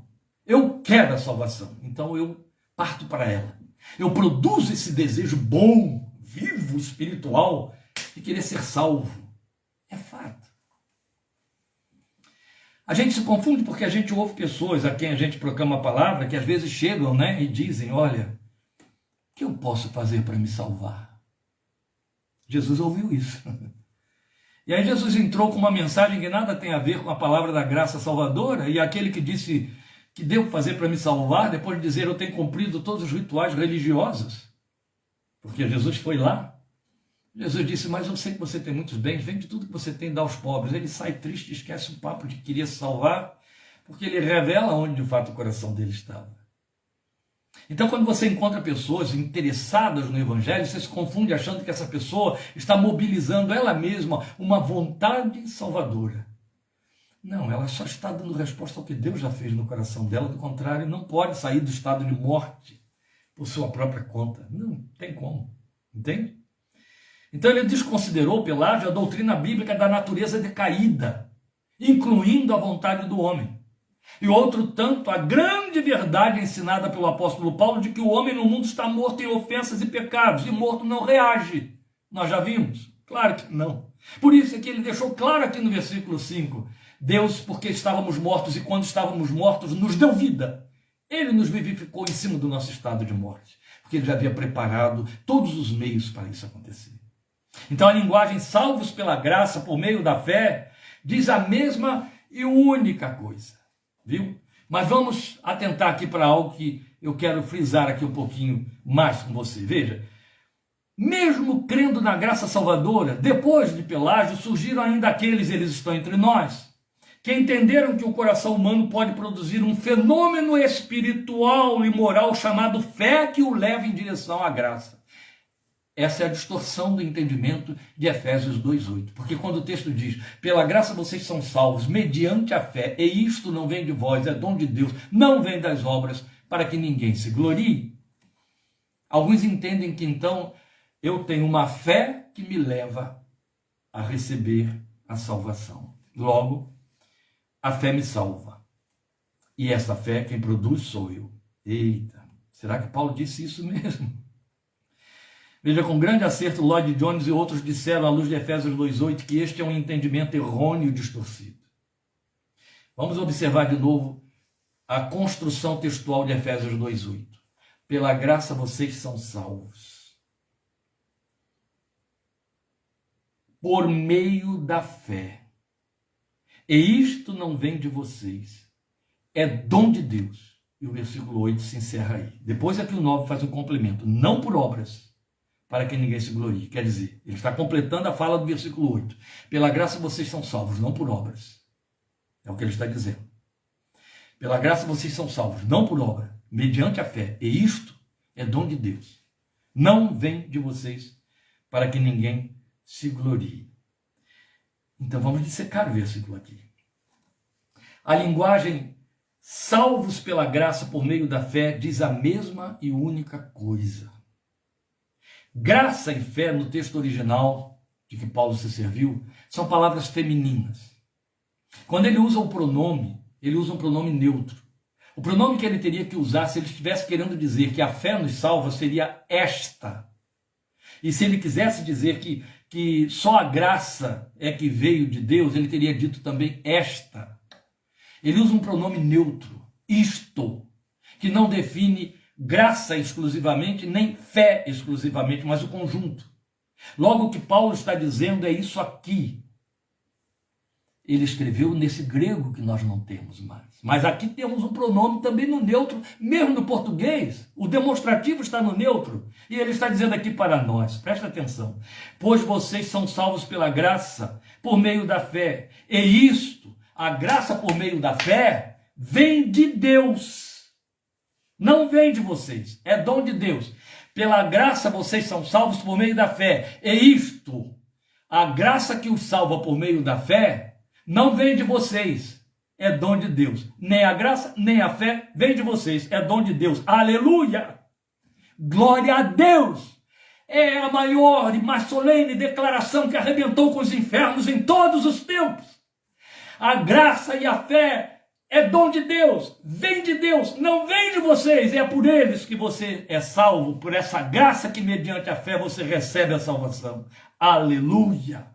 Eu quero a salvação, então eu parto para ela. Eu produzo esse desejo bom, ativo espiritual de querer ser salvo. É fato. A gente se confunde porque a gente ouve pessoas a quem a gente proclama a palavra, que às vezes chegam, e dizem, olha, o que eu posso fazer para me salvar? Jesus ouviu isso. E aí Jesus entrou com uma mensagem que nada tem a ver com a palavra da graça salvadora, e aquele que disse que devo fazer para me salvar, depois de dizer eu tenho cumprido todos os rituais religiosos, porque Jesus foi lá, Jesus disse, mas eu sei que você tem muitos bens, vende tudo que você tem e dá aos pobres. Ele sai triste, esquece o papo de que queria se salvar, porque ele revela onde de fato o coração dele estava. Então, quando você encontra pessoas interessadas no Evangelho, você se confunde achando que essa pessoa está mobilizando ela mesma uma vontade salvadora. Não, ela só está dando resposta ao que Deus já fez no coração dela, do contrário, não pode sair do estado de morte por sua própria conta. Não tem como, entende? Então ele desconsiderou, Pelágio, a doutrina bíblica da natureza decaída, incluindo a vontade do homem. E outro tanto, a grande verdade ensinada pelo apóstolo Paulo de que o homem no mundo está morto em ofensas e pecados, e morto não reage. Nós já vimos? Claro que não. Por isso é que ele deixou claro aqui no versículo 5, Deus, porque estávamos mortos e quando estávamos mortos, nos deu vida. Ele nos vivificou em cima do nosso estado de morte, porque ele já havia preparado todos os meios para isso acontecer. Então a linguagem salvos pela graça por meio da fé diz a mesma e única coisa, viu? Mas vamos atentar aqui para algo que eu quero frisar aqui um pouquinho mais com você. Veja, mesmo crendo na graça salvadora, depois de Pelágio surgiram ainda aqueles, eles estão entre nós, que entenderam que o coração humano pode produzir um fenômeno espiritual e moral chamado fé que o leva em direção à graça. Essa é a distorção do entendimento de Efésios 2,8. Porque quando o texto diz, pela graça vocês são salvos, mediante a fé, e isto não vem de vós, é dom de Deus, não vem das obras, para que ninguém se glorie. Alguns entendem que então eu tenho uma fé que me leva a receber a salvação. Logo, a fé me salva. E essa fé quem produz sou eu. Eita, será que Paulo disse isso mesmo? Veja, com grande acerto, Lloyd Jones e outros disseram, à luz de Efésios 2,8, que este é um entendimento errôneo e distorcido. Vamos observar de novo a construção textual de Efésios 2,8. Pela graça vocês são salvos, por meio da fé. E isto não vem de vocês, é dom de Deus. E o versículo 8 se encerra aí. Depois é que o 9 faz um complemento, não por obras, para que ninguém se glorie. Quer dizer, ele está completando a fala do versículo 8. Pela graça vocês são salvos, não por obras. É o que ele está dizendo. Pela graça vocês são salvos, não por obra, mediante a fé. E isto é dom de Deus. Não vem de vocês, para que ninguém se glorie. Então vamos dissecar o versículo aqui. A linguagem salvos pela graça por meio da fé diz a mesma e única coisa. Graça e fé, no texto original de que Paulo se serviu, são palavras femininas. Quando ele usa o pronome, ele usa um pronome neutro. O pronome que ele teria que usar, se ele estivesse querendo dizer que a fé nos salva, seria esta. E se ele quisesse dizer que só a graça é que veio de Deus, ele teria dito também esta. Ele usa um pronome neutro, isto, que não define graça exclusivamente, nem fé exclusivamente, mas o conjunto. Logo, o que Paulo está dizendo é isso aqui. Ele escreveu nesse grego que nós não temos mais. Mas aqui temos um pronome também no neutro, mesmo no português. O demonstrativo está no neutro. E ele está dizendo aqui para nós, presta atenção. Pois vocês são salvos pela graça, por meio da fé. E isto, a graça por meio da fé, vem de Deus. Não vem de vocês, é dom de Deus. Pela graça vocês são salvos por meio da fé. E isto, a graça que os salva por meio da fé, não vem de vocês, é dom de Deus. Nem a graça, nem a fé vem de vocês, é dom de Deus. Aleluia! Glória a Deus! É a maior e mais solene declaração que arrebentou com os infernos em todos os tempos. A graça e a fé é dom de Deus, vem de Deus, não vem de vocês, é por eles que você é salvo, por essa graça que mediante a fé você recebe a salvação. Aleluia!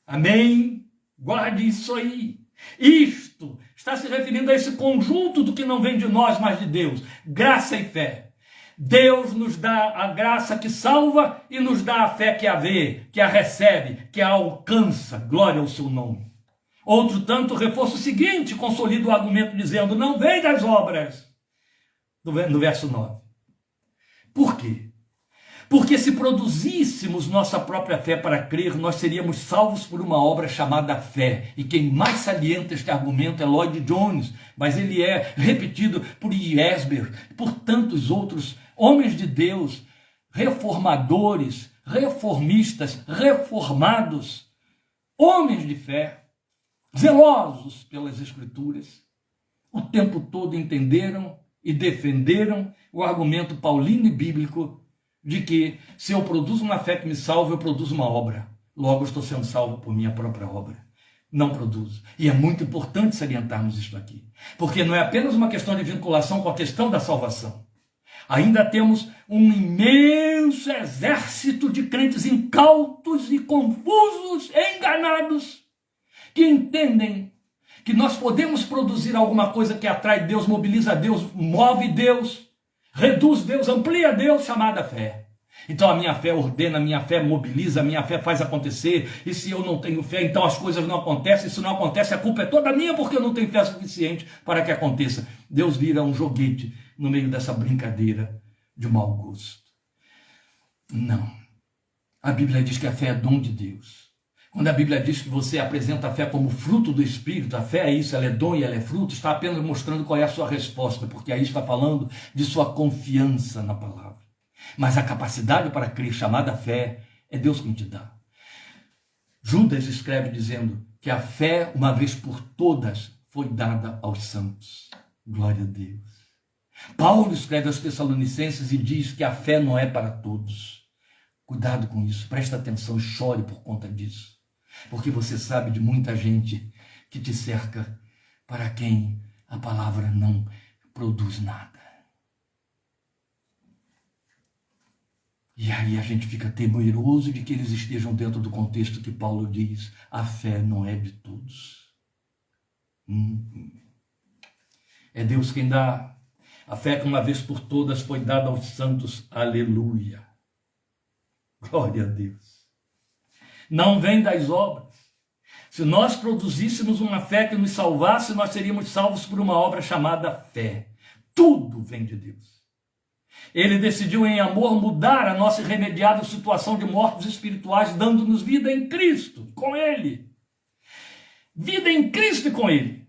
Amém? Guarde isso aí. Isto está se referindo a esse conjunto do que não vem de nós, mas de Deus. Graça e fé. Deus nos dá a graça que salva e nos dá a fé que a vê, que a recebe, que a alcança. Glória ao seu nome. Outro tanto reforça o seguinte, consolida o argumento dizendo, não vem das obras. No verso 9. Por quê? Porque se produzíssemos nossa própria fé para crer, nós seríamos salvos por uma obra chamada fé. E quem mais salienta este argumento é Lloyd Jones, mas ele é repetido por Esber, por tantos outros homens de Deus, reformadores, reformistas, reformados, homens de fé, zelosos pelas Escrituras, o tempo todo entenderam e defenderam o argumento paulino e bíblico de que se eu produzo uma fé que me salva, eu produzo uma obra. Logo, eu estou sendo salvo por minha própria obra. Não produzo. E é muito importante salientarmos isso aqui, porque não é apenas uma questão de vinculação com a questão da salvação. Ainda temos um imenso exército de crentes incautos e confusos, enganados, que entendem que nós podemos produzir alguma coisa que atrai Deus, mobiliza Deus, move Deus, reduz Deus, amplia Deus, chamada fé. Então a minha fé ordena, a minha fé mobiliza, a minha fé faz acontecer, e se eu não tenho fé, então as coisas não acontecem, e se não acontece, a culpa é toda minha, porque eu não tenho fé suficiente para que aconteça. Deus vira um joguete no meio dessa brincadeira de mau gosto. Não. A Bíblia diz que a fé é dom de Deus. Quando a Bíblia diz que você apresenta a fé como fruto do Espírito, a fé é isso, ela é dom e ela é fruto, está apenas mostrando qual é a sua resposta, porque aí está falando de sua confiança na palavra. Mas a capacidade para crer, chamada fé, é Deus quem te dá. Judas escreve dizendo que a fé, uma vez por todas, foi dada aos santos. Glória a Deus. Paulo escreve aos Tessalonicenses e diz que a fé não é para todos. Cuidado com isso, presta atenção e chore por conta disso. Porque você sabe de muita gente que te cerca para quem a palavra não produz nada. E aí a gente fica temeroso de que eles estejam dentro do contexto que Paulo diz, a fé não é de todos. É Deus quem dá. A fé que uma vez por todas foi dada aos santos. Aleluia. Glória a Deus. Não vem das obras. Se nós produzíssemos uma fé que nos salvasse, nós seríamos salvos por uma obra chamada fé. Tudo vem de Deus. Ele decidiu em amor mudar a nossa irremediável situação de mortos espirituais, dando-nos vida em Cristo, com Ele. Vida em Cristo e com Ele.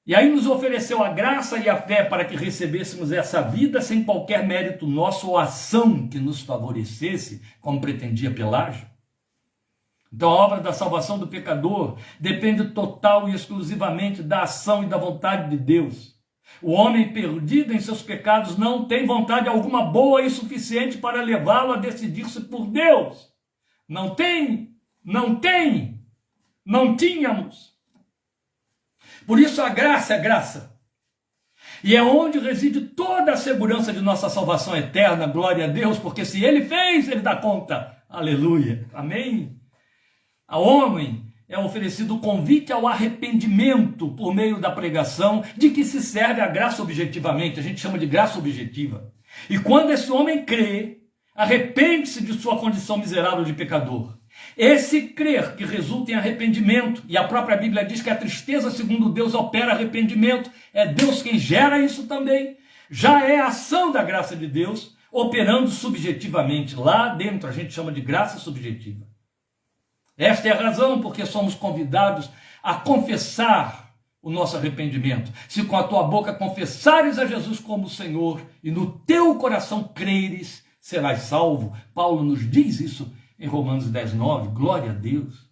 E aí nos ofereceu a graça e a fé para que recebêssemos essa vida sem qualquer mérito nosso ou ação que nos favorecesse, como pretendia Pelágio. Então a obra da salvação do pecador depende total e exclusivamente da ação e da vontade de Deus. O homem perdido em seus pecados não tem vontade alguma boa e suficiente para levá-lo a decidir-se por Deus. Não tínhamos. Por isso a graça é graça. E é onde reside toda a segurança de nossa salvação eterna, glória a Deus, porque se Ele fez, Ele dá conta. Aleluia. Amém? Ao homem é oferecido o convite ao arrependimento por meio da pregação, de que se serve a graça objetivamente, a gente chama de graça objetiva. E quando esse homem crê, arrepende-se de sua condição miserável de pecador. Esse crer que resulta em arrependimento, e a própria Bíblia diz que a tristeza, segundo Deus, opera arrependimento, é Deus quem gera isso também, já é a ação da graça de Deus, operando subjetivamente. Lá dentro a gente chama de graça subjetiva. Esta é a razão porque somos convidados a confessar o nosso arrependimento. Se com a tua boca confessares a Jesus como Senhor e no teu coração creres, serás salvo. Paulo nos diz isso em Romanos 10:9. Glória a Deus.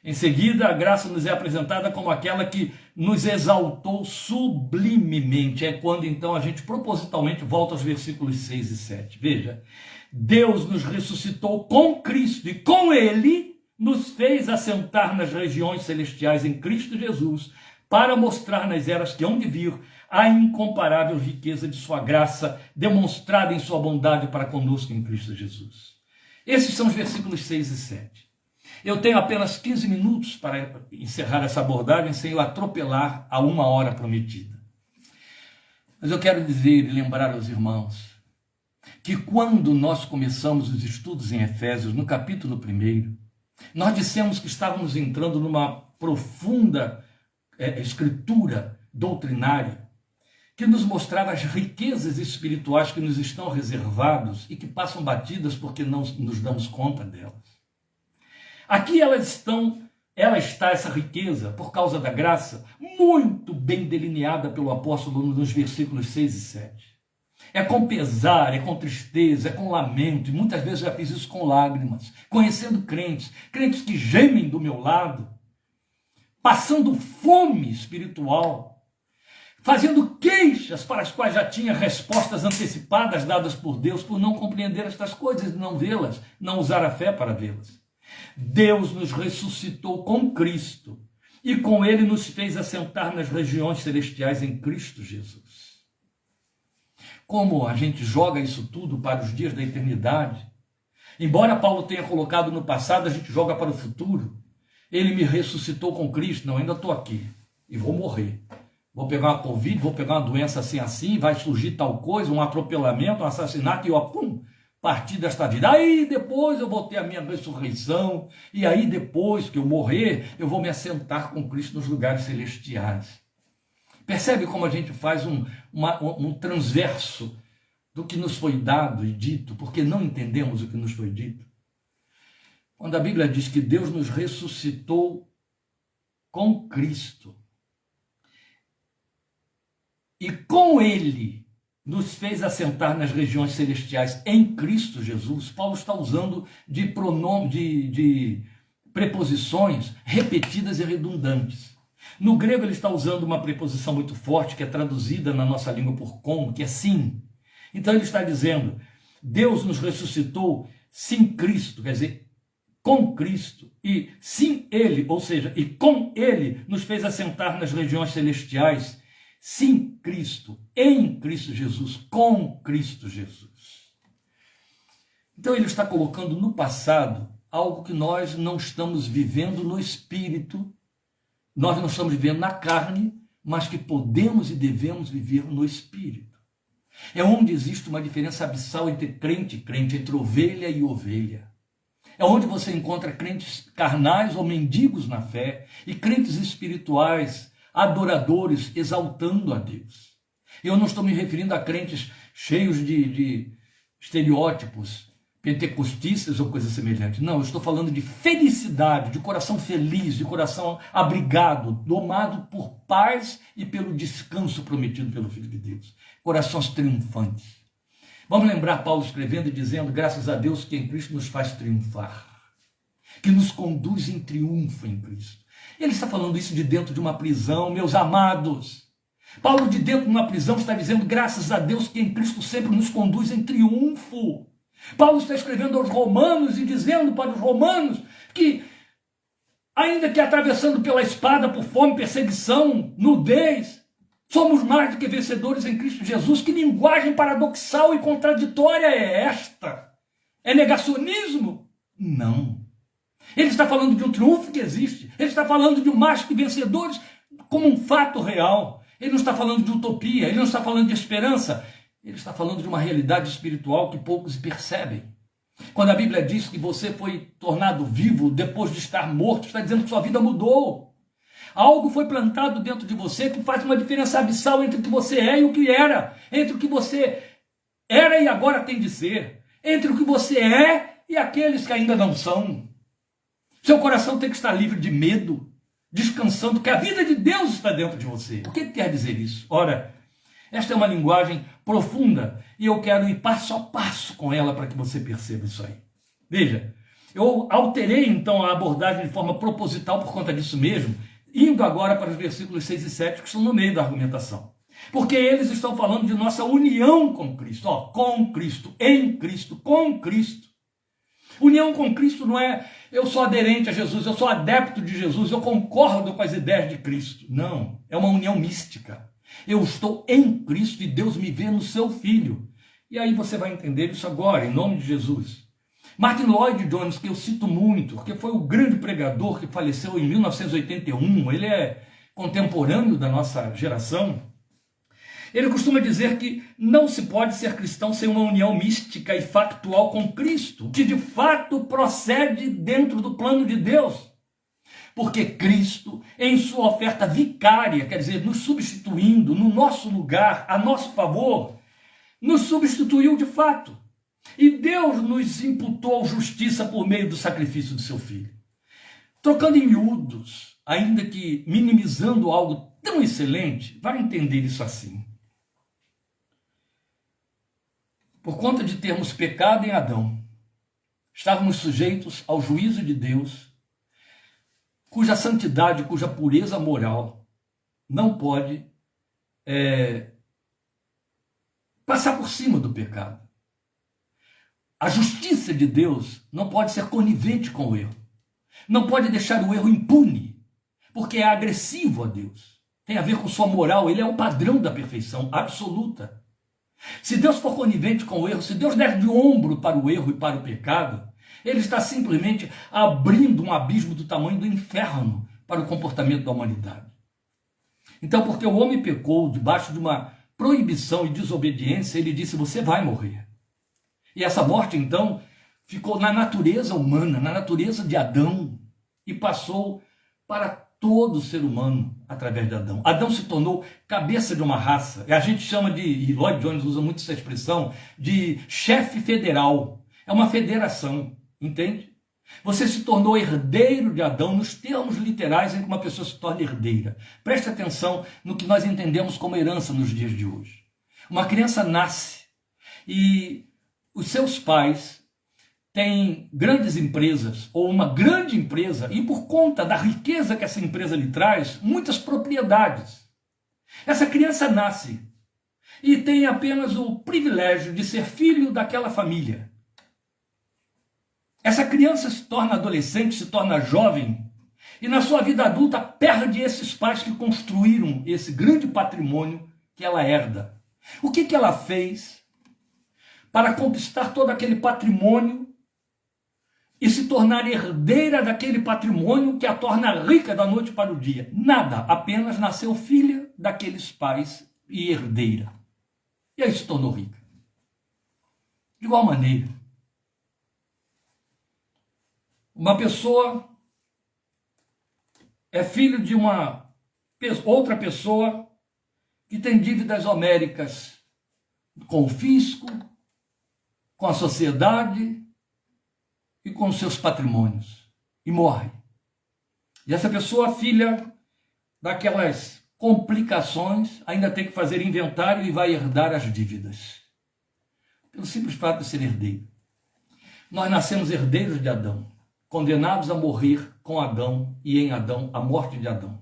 Em seguida, a graça nos é apresentada como aquela que nos exaltou sublimemente. É quando então a gente propositalmente volta aos versículos 6 e 7. Veja, Deus nos ressuscitou com Cristo e com Ele nos fez assentar nas regiões celestiais em Cristo Jesus, para mostrar nas eras que hão de vir a incomparável riqueza de sua graça, demonstrada em sua bondade para conosco em Cristo Jesus. Esses são os versículos 6 e 7. Eu tenho apenas 15 minutos para encerrar essa abordagem sem eu atropelar a 1 hora prometida. Mas eu quero dizer e lembrar aos irmãos que quando nós começamos os estudos em Efésios, no capítulo 1, nós dissemos que estávamos entrando numa profunda escritura doutrinária que nos mostrava as riquezas espirituais que nos estão reservadas e que passam batidas porque não nos damos conta delas. Aqui está essa riqueza, por causa da graça, muito bem delineada pelo apóstolo nos versículos 6 e 7. É com pesar, é com tristeza, é com lamento, e muitas vezes já fiz isso com lágrimas, conhecendo crentes que gemem do meu lado, passando fome espiritual, fazendo queixas para as quais já tinha respostas antecipadas dadas por Deus, por não compreender estas coisas, não vê-las, não usar a fé para vê-las. Deus nos ressuscitou com Cristo e com ele nos fez assentar nas regiões celestiais em Cristo Jesus. Como a gente joga isso tudo para os dias da eternidade, embora Paulo tenha colocado no passado, a gente joga para o futuro. Ele me ressuscitou com Cristo, não, ainda estou aqui e vou morrer. Vou pegar uma Covid, vou pegar uma doença assim, vai surgir tal coisa, um atropelamento, um assassinato, e eu, partir desta vida. Aí depois eu vou ter a minha ressurreição, e aí depois que eu morrer, eu vou me assentar com Cristo nos lugares celestiais. Percebe como a gente faz um transverso do que nos foi dado e dito, porque não entendemos o que nos foi dito? Quando a Bíblia diz que Deus nos ressuscitou com Cristo, e com ele nos fez assentar nas regiões celestiais em Cristo Jesus, Paulo está usando de preposições repetidas e redundantes. No grego ele está usando uma preposição muito forte, que é traduzida na nossa língua por com, que é sim. Então ele está dizendo, Deus nos ressuscitou sim Cristo, quer dizer, com Cristo, e sim ele, ou seja, e com ele nos fez assentar nas regiões celestiais. Sim, Cristo, em Cristo Jesus, com Cristo Jesus. Então ele está colocando no passado algo que nós não estamos vivendo no espírito, nós não estamos vivendo na carne, mas que podemos e devemos viver no espírito. É onde existe uma diferença abissal entre crente e crente, entre ovelha e ovelha. É onde você encontra crentes carnais ou mendigos na fé e crentes espirituais, adoradores, exaltando a Deus. Eu não estou me referindo a crentes cheios de estereótipos pentecostistas ou coisa semelhante. Não, eu estou falando de felicidade, de coração feliz, de coração abrigado, domado por paz e pelo descanso prometido pelo Filho de Deus. Corações triunfantes. Vamos lembrar Paulo escrevendo e dizendo, graças a Deus que em Cristo nos faz triunfar, que nos conduz em triunfo em Cristo. Ele está falando isso de dentro de uma prisão, meus amados. Paulo, de dentro de uma prisão, está dizendo, graças a Deus que em Cristo sempre nos conduz em triunfo. Paulo está escrevendo aos romanos e dizendo para os romanos que, ainda que atravessando pela espada, por fome, perseguição, nudez, somos mais do que vencedores em Cristo Jesus. Que linguagem paradoxal e contraditória é esta? É negacionismo? Não. Ele está falando de um triunfo que existe. Ele está falando de um mais que vencedores como um fato real. Ele não está falando de utopia, ele não está falando de esperança. Ele está falando de uma realidade espiritual que poucos percebem. Quando a Bíblia diz que você foi tornado vivo depois de estar morto, está dizendo que sua vida mudou. Algo foi plantado dentro de você que faz uma diferença abissal entre o que você é e o que era. Entre o que você era e agora tem de ser. Entre o que você é e aqueles que ainda não são. Seu coração tem que estar livre de medo, descansando que a vida de Deus está dentro de você. O que quer dizer isso? Ora, esta é uma linguagem profunda e eu quero ir passo a passo com ela para que você perceba isso aí. Veja, eu alterei então a abordagem de forma proposital por conta disso mesmo, indo agora para os versículos 6 e 7 que estão no meio da argumentação. Porque eles estão falando de nossa união com Cristo, com Cristo, em Cristo, com Cristo. União com Cristo não é eu sou aderente a Jesus, eu sou adepto de Jesus, eu concordo com as ideias de Cristo. Não, é uma união mística. Eu estou em Cristo e Deus me vê no seu Filho. E aí você vai entender isso agora, em nome de Jesus. Martin Lloyd-Jones, que eu cito muito, porque foi o grande pregador que faleceu em 1981, ele é contemporâneo da nossa geração. Ele costuma dizer que não se pode ser cristão sem uma união mística e factual com Cristo, que de fato procede dentro do plano de Deus. Porque Cristo, em sua oferta vicária, quer dizer, nos substituindo no nosso lugar, a nosso favor, nos substituiu de fato. E Deus nos imputou justiça por meio do sacrifício do seu Filho. Trocando em miúdos, ainda que minimizando algo tão excelente, vai entender isso assim. Por conta de termos pecado em Adão, estávamos sujeitos ao juízo de Deus, cuja santidade, cuja pureza moral não pode passar por cima do pecado. A justiça de Deus não pode ser conivente com o erro. Não pode deixar o erro impune, porque é agressivo a Deus. Tem a ver com sua moral, ele é o padrão da perfeição absoluta. Se Deus for conivente com o erro, se Deus der de ombro para o erro e para o pecado, ele está simplesmente abrindo um abismo do tamanho do inferno para o comportamento da humanidade. Então, porque o homem pecou debaixo de uma proibição e desobediência, ele disse, você vai morrer. E essa morte, então, ficou na natureza humana, na natureza de Adão, e passou para todo ser humano através de Adão. Adão se tornou cabeça de uma raça. E a gente chama de, e Lloyd-Jones usa muito essa expressão, de chefe federal. É uma federação, entende? Você se tornou herdeiro de Adão nos termos literais em que uma pessoa se torna herdeira. Preste atenção no que nós entendemos como herança nos dias de hoje. Uma criança nasce e os seus pais têm grandes empresas ou uma grande empresa e por conta da riqueza que essa empresa lhe traz, muitas propriedades. Essa criança nasce e tem apenas o privilégio de ser filho daquela família. Essa criança se torna adolescente, se torna jovem e na sua vida adulta perde esses pais que construíram esse grande patrimônio que ela herda. O que ela fez para conquistar todo aquele patrimônio e se tornar herdeira daquele patrimônio que a torna rica da noite para o dia? Nada, apenas nasceu filha daqueles pais e herdeira. E aí se tornou rica. De igual maneira, uma pessoa é filho de uma outra pessoa que tem dívidas homéricas com o fisco, com a sociedade e com os seus patrimônios, e morre. E essa pessoa, filha daquelas complicações, ainda tem que fazer inventário e vai herdar as dívidas. Pelo simples fato de ser herdeiro. Nós nascemos herdeiros de Adão, condenados a morrer com Adão e em Adão, a morte de Adão.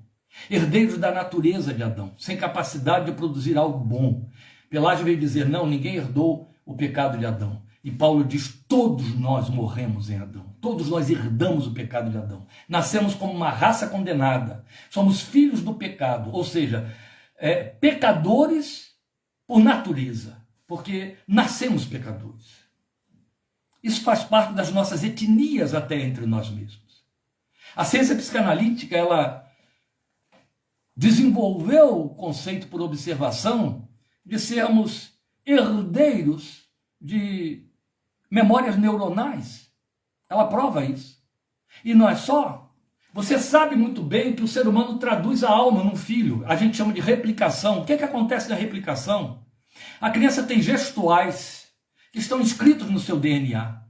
Herdeiros da natureza de Adão, sem capacidade de produzir algo bom. Pelágio veio dizer, não, ninguém herdou o pecado de Adão. E Paulo diz, todos nós morremos em Adão. Todos nós herdamos o pecado de Adão. Nascemos como uma raça condenada. Somos filhos do pecado, ou seja, pecadores por natureza, porque nascemos pecadores. Isso faz parte das nossas etnias até entre nós mesmos. A ciência psicanalítica, ela desenvolveu o conceito por observação de sermos herdeiros de memórias neuronais. Ela prova isso. E não é só. Você sabe muito bem que o ser humano traduz a alma num filho. A gente chama de replicação. O que acontece na replicação? A criança tem gestuais que estão inscritos no seu DNA.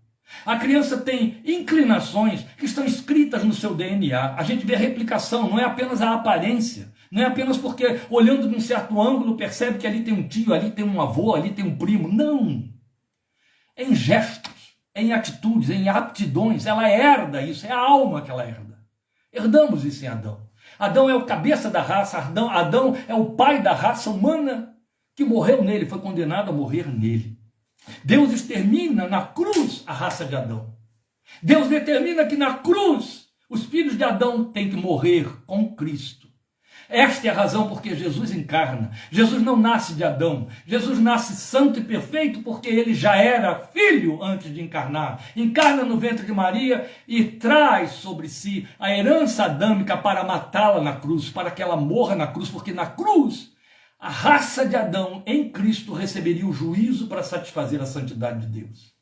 A criança tem inclinações que estão escritas no seu DNA. A gente vê a replicação, não é apenas a aparência. Não é apenas porque, olhando num certo ângulo, percebe que ali tem um tio, ali tem um avô, ali tem um primo. Não! É em gestos, é em atitudes, é em aptidões. Ela herda isso, é a alma que ela herda. Herdamos isso em Adão. Adão é o cabeça da raça, Adão é o pai da raça humana que morreu nele, foi condenado a morrer nele. Deus extermina na cruz a raça de Adão. Deus determina que na cruz os filhos de Adão têm que morrer com Cristo. Esta é a razão porque Jesus encarna. Jesus não nasce de Adão. Jesus nasce santo e perfeito porque ele já era filho antes de encarnar. Encarna no ventre de Maria e traz sobre si a herança adâmica para matá-la na cruz, para que ela morra na cruz, porque na cruz a raça de Adão em Cristo receberia o juízo para satisfazer a santidade de Deus.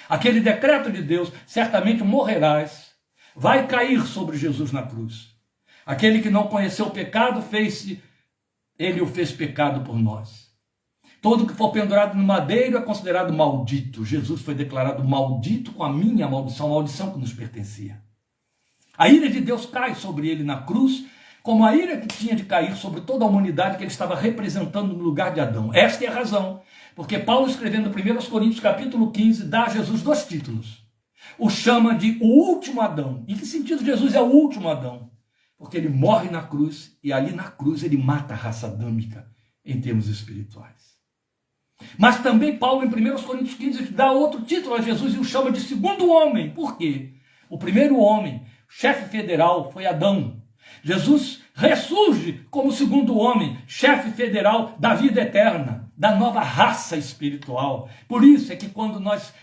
Aquele decreto de Deus, certamente morrerás, vai cair sobre Jesus na cruz. Aquele que não conheceu o pecado, ele o fez pecado por nós. Todo que for pendurado no madeiro é considerado maldito. Jesus foi declarado maldito com a minha maldição, a maldição que nos pertencia. A ira de Deus cai sobre ele na cruz, como a ira que tinha de cair sobre toda a humanidade que ele estava representando no lugar de Adão. Esta é a razão, porque Paulo, escrevendo 1 Coríntios capítulo 15, dá a Jesus 2 títulos. O chama de o último Adão. Em que sentido Jesus é o último Adão? Porque ele morre na cruz e ali na cruz ele mata a raça adâmica em termos espirituais. Mas também Paulo, em 1 Coríntios 15, dá outro título a Jesus e o chama de segundo homem. Por quê? O primeiro homem, chefe federal, foi Adão. Jesus ressurge como segundo homem, chefe federal da vida eterna, da nova raça espiritual. Por isso é que quando nós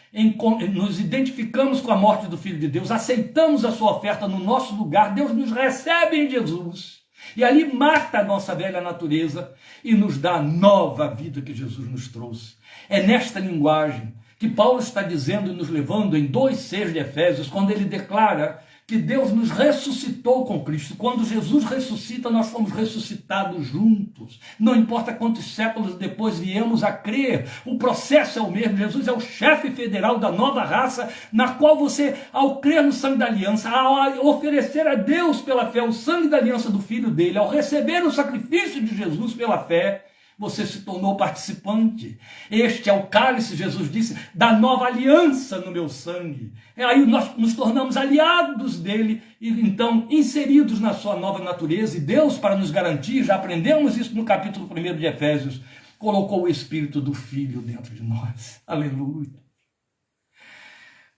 nos identificamos com a morte do Filho de Deus, aceitamos a sua oferta no nosso lugar, Deus nos recebe em Jesus. E ali mata a nossa velha natureza e nos dá a nova vida que Jesus nos trouxe. É nesta linguagem que Paulo está dizendo e nos levando em 2:6 de Efésios, quando ele declara que Deus nos ressuscitou com Cristo. Quando Jesus ressuscita, nós fomos ressuscitados juntos. Não importa quantos séculos depois viemos a crer, o processo é o mesmo. Jesus é o chefe federal da nova raça, na qual você, ao crer no sangue da aliança, ao oferecer a Deus pela fé o sangue da aliança do Filho dele, ao receber o sacrifício de Jesus pela fé, você se tornou participante. Este é o cálice, Jesus disse, da nova aliança no meu sangue. Aí nós nos tornamos aliados dele e então inseridos na sua nova natureza. E Deus, para nos garantir, já aprendemos isso no capítulo 1 de Efésios, colocou o Espírito do Filho dentro de nós. Aleluia.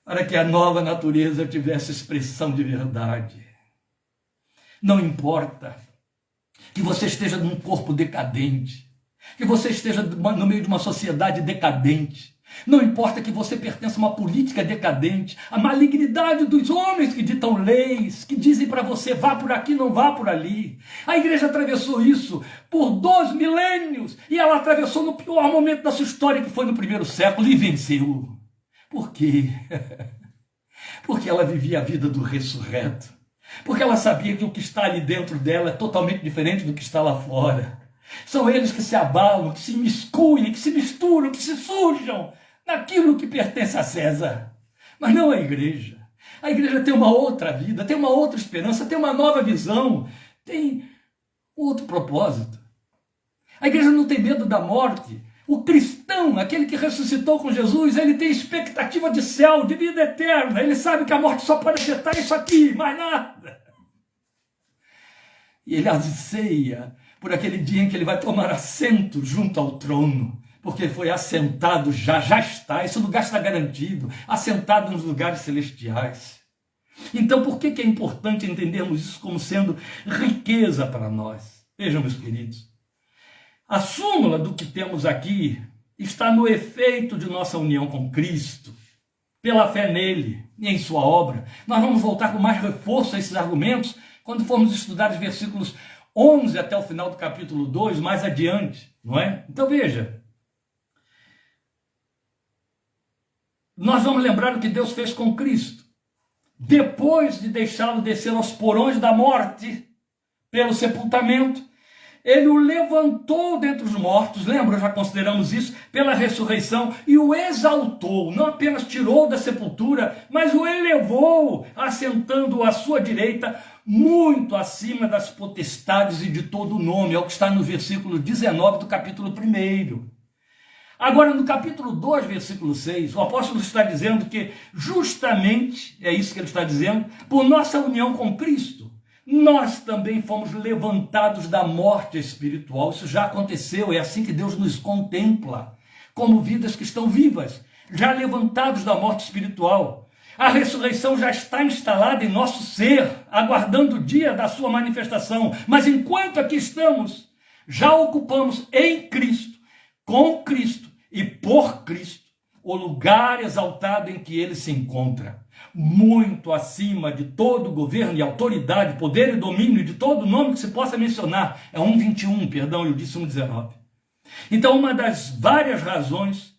Para que a nova natureza tivesse expressão de verdade. Não importa que você esteja num corpo decadente, que você esteja no meio de uma sociedade decadente. Não importa que você pertença a uma política decadente, a malignidade dos homens que ditam leis, que dizem para você, vá por aqui, não vá por ali. A igreja atravessou isso por 2 milênios, e ela atravessou no pior momento da sua história, que foi no 1º século, e venceu. Por quê? Porque ela vivia a vida do ressurreto. Porque ela sabia que o que está ali dentro dela é totalmente diferente do que está lá fora. São eles que se abalam, que se imiscuem, que se misturam, que se sujam naquilo que pertence a César. Mas não a igreja. A igreja tem uma outra vida, tem uma outra esperança, tem uma nova visão, tem outro propósito. A igreja não tem medo da morte. O cristão, aquele que ressuscitou com Jesus, ele tem expectativa de céu, de vida eterna. Ele sabe que a morte só pode afetar isso aqui, mais nada. E ele anseia por aquele dia em que ele vai tomar assento junto ao trono, porque ele foi assentado já está, esse lugar está garantido, assentado nos lugares celestiais. Então, por que é importante entendermos isso como sendo riqueza para nós? Vejam, meus queridos, a súmula do que temos aqui está no efeito de nossa união com Cristo, pela fé nele e em sua obra. Nós vamos voltar com mais reforço a esses argumentos quando formos estudar os versículos 11 até o final do capítulo 2, mais adiante, não é? Então veja, nós vamos lembrar o que Deus fez com Cristo. Depois de deixá-lo descer aos porões da morte, pelo sepultamento, ele o levantou dentre os mortos, lembra, já consideramos isso, pela ressurreição, e o exaltou, não apenas tirou da sepultura, mas o elevou, assentando-o à sua direita, muito acima das potestades e de todo o nome, é o que está no versículo 19 do capítulo 1. Agora, no capítulo 2, versículo 6, o apóstolo está dizendo que justamente, é isso que ele está dizendo, por nossa união com Cristo, nós também fomos levantados da morte espiritual. Isso já aconteceu, é assim que Deus nos contempla, como vidas que estão vivas, já levantados da morte espiritual. A ressurreição já está instalada em nosso ser, aguardando o dia da sua manifestação. Mas enquanto aqui estamos, já ocupamos em Cristo, com Cristo e por Cristo, o lugar exaltado em que ele se encontra, muito acima de todo governo e autoridade, poder e domínio, de todo nome que se possa mencionar. É 1,21, perdão, eu disse 1,19. Então, uma das várias razões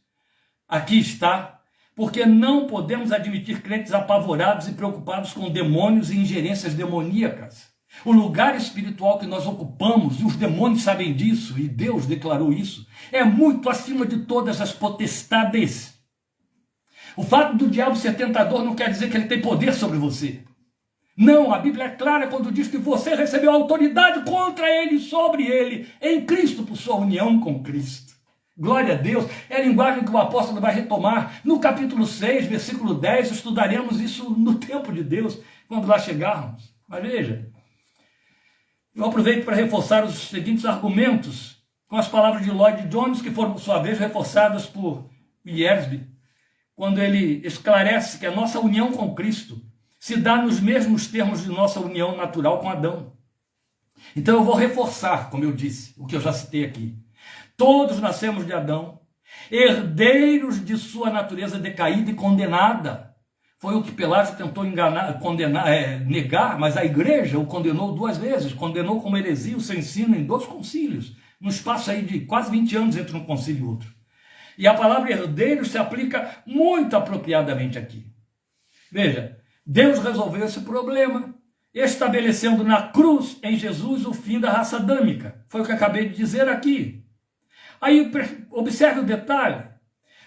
aqui está, porque não podemos admitir crentes apavorados e preocupados com demônios e ingerências demoníacas. O lugar espiritual que nós ocupamos, e os demônios sabem disso, e Deus declarou isso, é muito acima de todas as potestades. O fato do diabo ser tentador não quer dizer que ele tem poder sobre você. Não, a Bíblia é clara quando diz que você recebeu autoridade contra ele e sobre ele, em Cristo, por sua união com Cristo. Glória a Deus, é a linguagem que o apóstolo vai retomar. No capítulo 6, versículo 10, estudaremos isso no tempo de Deus, quando lá chegarmos. Mas veja, eu aproveito para reforçar os seguintes argumentos com as palavras de Lloyd Jones, que foram, por sua vez, reforçadas por Wiersbe, quando ele esclarece que a nossa união com Cristo se dá nos mesmos termos de nossa união natural com Adão. Então eu vou reforçar, como eu disse, o que eu já citei aqui. Todos nascemos de Adão, herdeiros de sua natureza decaída e condenada. Foi o que Pelágio tentou negar, mas a igreja o condenou 2 vezes, condenou como heresia o seu ensino em 2 concílios, no espaço aí de quase 20 anos entre um concílio e outro. E a palavra herdeiro se aplica muito apropriadamente aqui. Veja, Deus resolveu esse problema, estabelecendo na cruz, em Jesus, o fim da raça adâmica. Foi o que acabei de dizer aqui. Aí, observe o detalhe.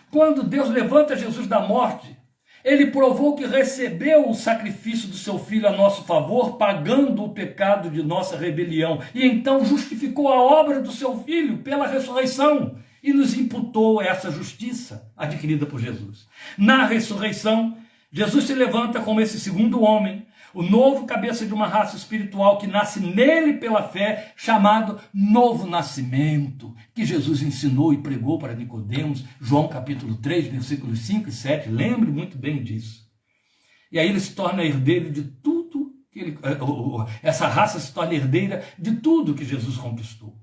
Quando Deus levanta Jesus da morte, ele provou que recebeu o sacrifício do seu filho a nosso favor, pagando o pecado de nossa rebelião. E então justificou a obra do seu filho pela ressurreição e nos imputou essa justiça adquirida por Jesus. Na ressurreição, Jesus se levanta como esse segundo homem, o novo cabeça de uma raça espiritual que nasce nele pela fé, chamado novo nascimento, que Jesus ensinou e pregou para Nicodemos, João capítulo 3, versículos 5 e 7, lembre muito bem disso. E aí ele se torna herdeiro de tudo, essa raça se torna herdeira de tudo que Jesus conquistou.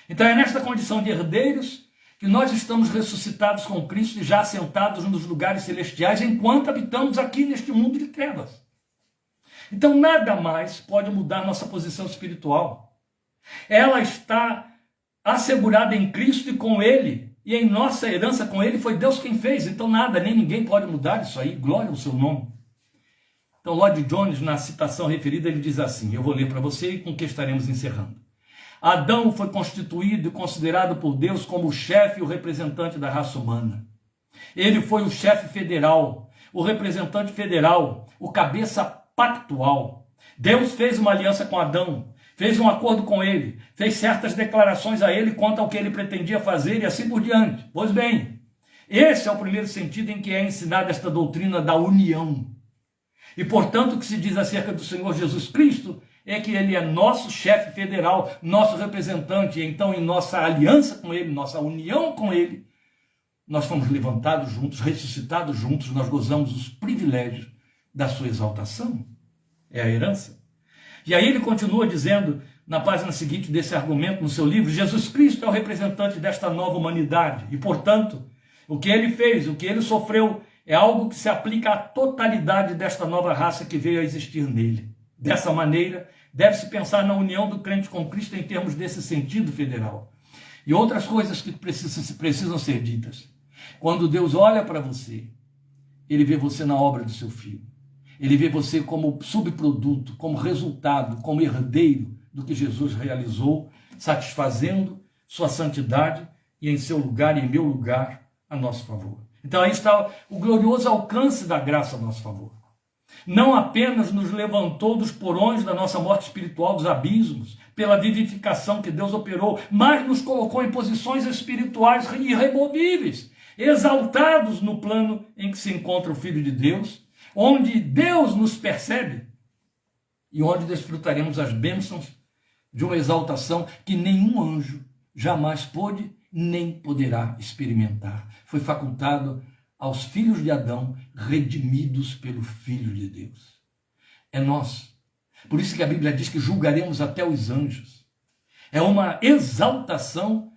Então é nesta condição de herdeiros que nós estamos ressuscitados com Cristo e já assentados nos lugares celestiais, enquanto habitamos aqui neste mundo de trevas. Então nada mais pode mudar nossa posição espiritual. Ela está assegurada em Cristo e com Ele, e em nossa herança com Ele foi Deus quem fez. Então nada, nem ninguém pode mudar isso aí. Glória ao seu nome. Então Lloyd Jones, na citação referida, ele diz assim, eu vou ler para você e com que estaremos encerrando. Adão foi constituído e considerado por Deus como o chefe e o representante da raça humana. Ele foi o chefe federal, o representante federal, o cabeça pactual. Deus fez uma aliança com Adão, fez um acordo com ele, fez certas declarações a ele quanto ao que ele pretendia fazer e assim por diante. Pois bem, esse é o primeiro sentido em que é ensinada esta doutrina da união. E portanto o que se diz acerca do Senhor Jesus Cristo é que ele é nosso chefe federal, nosso representante, e então em nossa aliança com ele, nossa união com ele, nós fomos levantados juntos, ressuscitados juntos, nós gozamos os privilégios da sua exaltação. É a herança. E aí ele continua dizendo, na página seguinte desse argumento, no seu livro, Jesus Cristo é o representante desta nova humanidade, e portanto, o que ele fez, o que ele sofreu, é algo que se aplica à totalidade desta nova raça que veio a existir nele. Dessa maneira, deve-se pensar na união do crente com Cristo em termos desse sentido federal. E outras coisas que precisam ser ditas. Quando Deus olha para você, ele vê você na obra do seu Filho. Ele vê você como subproduto, como resultado, como herdeiro do que Jesus realizou, satisfazendo sua santidade e em seu lugar e em meu lugar a nosso favor. Então aí está o glorioso alcance da graça a nosso favor. Não apenas nos levantou dos porões da nossa morte espiritual, dos abismos, pela vivificação que Deus operou, mas nos colocou em posições espirituais irremovíveis, exaltados no plano em que se encontra o Filho de Deus, onde Deus nos percebe e onde desfrutaremos as bênçãos de uma exaltação que nenhum anjo jamais pôde nem poderá experimentar. Foi facultado aos filhos de Adão, redimidos pelo Filho de Deus. É nosso. Por isso que a Bíblia diz que julgaremos até os anjos. É uma exaltação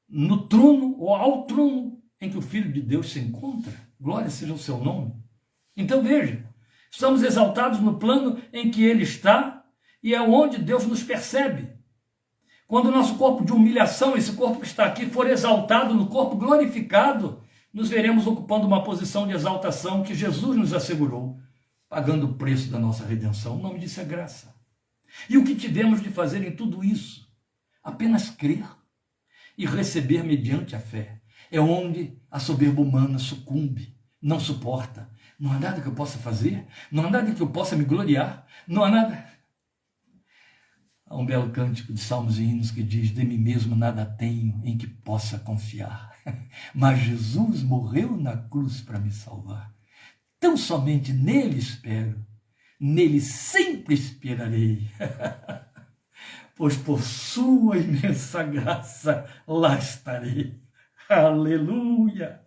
no trono ou ao trono em que o Filho de Deus se encontra. Glória seja o seu nome. Então veja, estamos exaltados no plano em que ele está e é onde Deus nos percebe. Quando o nosso corpo de humilhação, esse corpo que está aqui, for exaltado no corpo glorificado, nos veremos ocupando uma posição de exaltação que Jesus nos assegurou, pagando o preço da nossa redenção. O nome disso é graça. E o que tivemos de fazer em tudo isso? Apenas crer e receber mediante a fé. É onde a soberba humana sucumbe, não suporta. Não há nada que eu possa fazer, não há nada que eu possa me gloriar, não há nada. Há um belo cântico de salmos e hinos que diz: de mim mesmo nada tenho em que possa confiar, mas Jesus morreu na cruz para me salvar. Tão somente nele espero, nele sempre esperarei, pois por sua imensa graça lá estarei. Aleluia!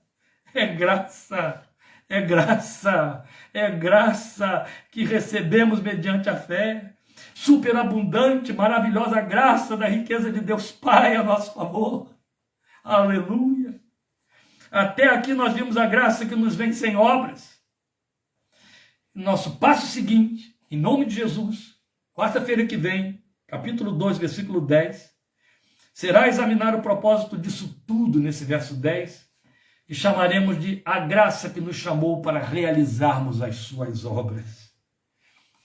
É graça, é graça, é graça que recebemos mediante a fé. Superabundante, maravilhosa graça da riqueza de Deus Pai a nosso favor. Aleluia! Até aqui nós vimos a graça que nos vem sem obras. Nosso passo seguinte, em nome de Jesus, quarta-feira que vem, capítulo 2, versículo 10, será examinar o propósito disso tudo nesse verso 10, que chamaremos de a graça que nos chamou para realizarmos as suas obras.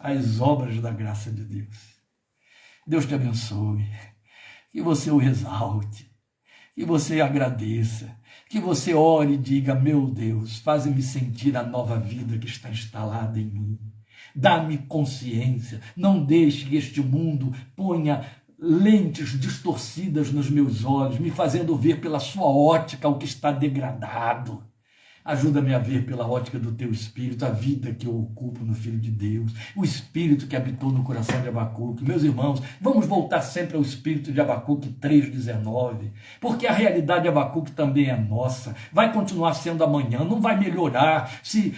As obras da graça de Deus. Deus te abençoe, que você o exalte, que você agradeça, que você ore e diga: meu Deus, faz-me sentir a nova vida que está instalada em mim. Dá-me consciência, não deixe que este mundo ponha lentes distorcidas nos meus olhos, me fazendo ver pela sua ótica o que está degradado. Ajuda-me a ver pela ótica do teu Espírito a vida que eu ocupo no Filho de Deus, o Espírito que habitou no coração de Abacuque. Meus irmãos, vamos voltar sempre ao Espírito de Abacuque 3,19, porque a realidade de Abacuque também é nossa, vai continuar sendo amanhã, não vai melhorar se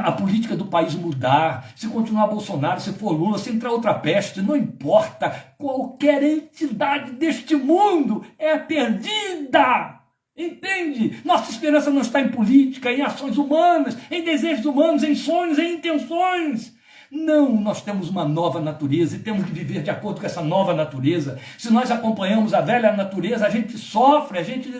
a política do país mudar, se continuar Bolsonaro, se for Lula, se entrar outra peste, não importa, qualquer entidade deste mundo é perdida. Entende? Nossa esperança não está em política, em ações humanas, em desejos humanos, em sonhos, em intenções. Não, nós temos uma nova natureza e temos de viver de acordo com essa nova natureza. Se nós acompanhamos a velha natureza, a gente sofre, a gente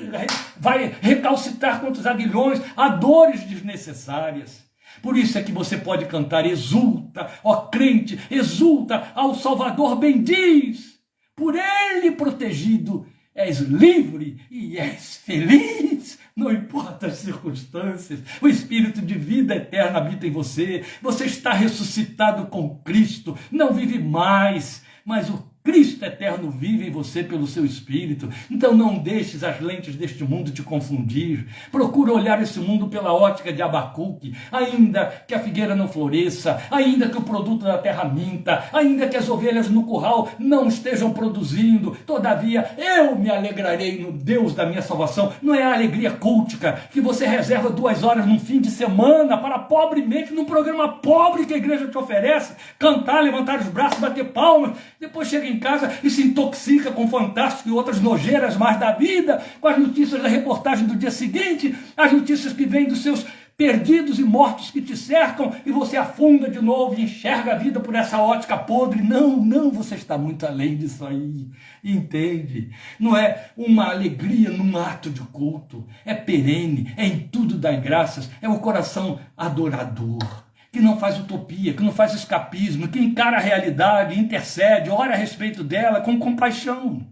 vai recalcitrar contra os aguilhões, há dores desnecessárias. Por isso é que você pode cantar: exulta, ó crente, exulta, ao Salvador bendiz, por ele protegido, és livre e és feliz, não importa as circunstâncias, o Espírito de vida eterna habita em você, você está ressuscitado com Cristo, não vive mais, mas o Cristo eterno vive em você pelo seu Espírito. Então não deixes as lentes deste mundo te confundir. Procura olhar esse mundo pela ótica de Abacuque. Ainda que a figueira não floresça, ainda que o produto da terra minta, ainda que as ovelhas no curral não estejam produzindo, todavia eu me alegrarei no Deus da minha salvação. Não é a alegria cultica que você reserva 2 horas num fim de semana para pobremente, num programa pobre que a igreja te oferece, cantar, levantar os braços, bater palmas, depois chega em casa e se intoxica com o Fantástico e outras nojeiras mais da vida, com as notícias da reportagem do dia seguinte, as notícias que vêm dos seus perdidos e mortos que te cercam, e você afunda de novo e enxerga a vida por essa ótica podre. Não, você está muito além disso aí, entende? Não é uma alegria num ato de culto, é perene, é em tudo dar graças, é o coração adorador, que não faz utopia, que não faz escapismo, que encara a realidade, intercede, ora a respeito dela com compaixão.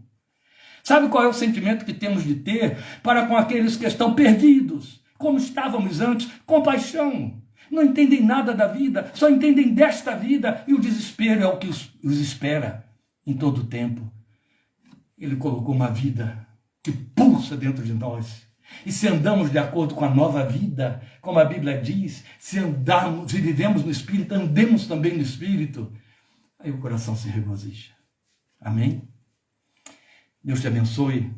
Sabe qual é o sentimento que temos de ter para com aqueles que estão perdidos, como estávamos antes? Compaixão. Não entendem nada da vida, só entendem desta vida, e o desespero é o que os espera em todo o tempo. Ele colocou uma vida que pulsa dentro de nós. E se andamos de acordo com a nova vida, como a Bíblia diz, se vivemos no Espírito, andemos também no Espírito, aí o coração se regozija. Amém? Deus te abençoe.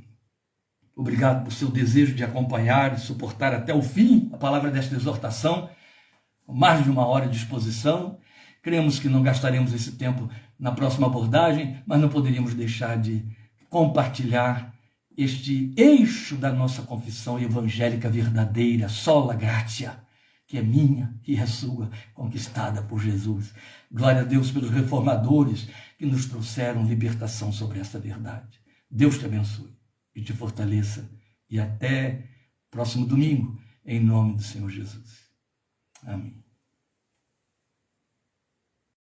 Obrigado por seu desejo de acompanhar e suportar até o fim a palavra desta exortação, mais de 1 hora de exposição. Cremos que não gastaremos esse tempo na próxima abordagem, mas não poderíamos deixar de compartilhar este eixo da nossa confissão evangélica verdadeira, sola gratia, que é minha e é sua, conquistada por Jesus. Glória a Deus pelos reformadores que nos trouxeram libertação sobre essa verdade. Deus te abençoe e te fortaleça. E até próximo domingo, em nome do Senhor Jesus. Amém.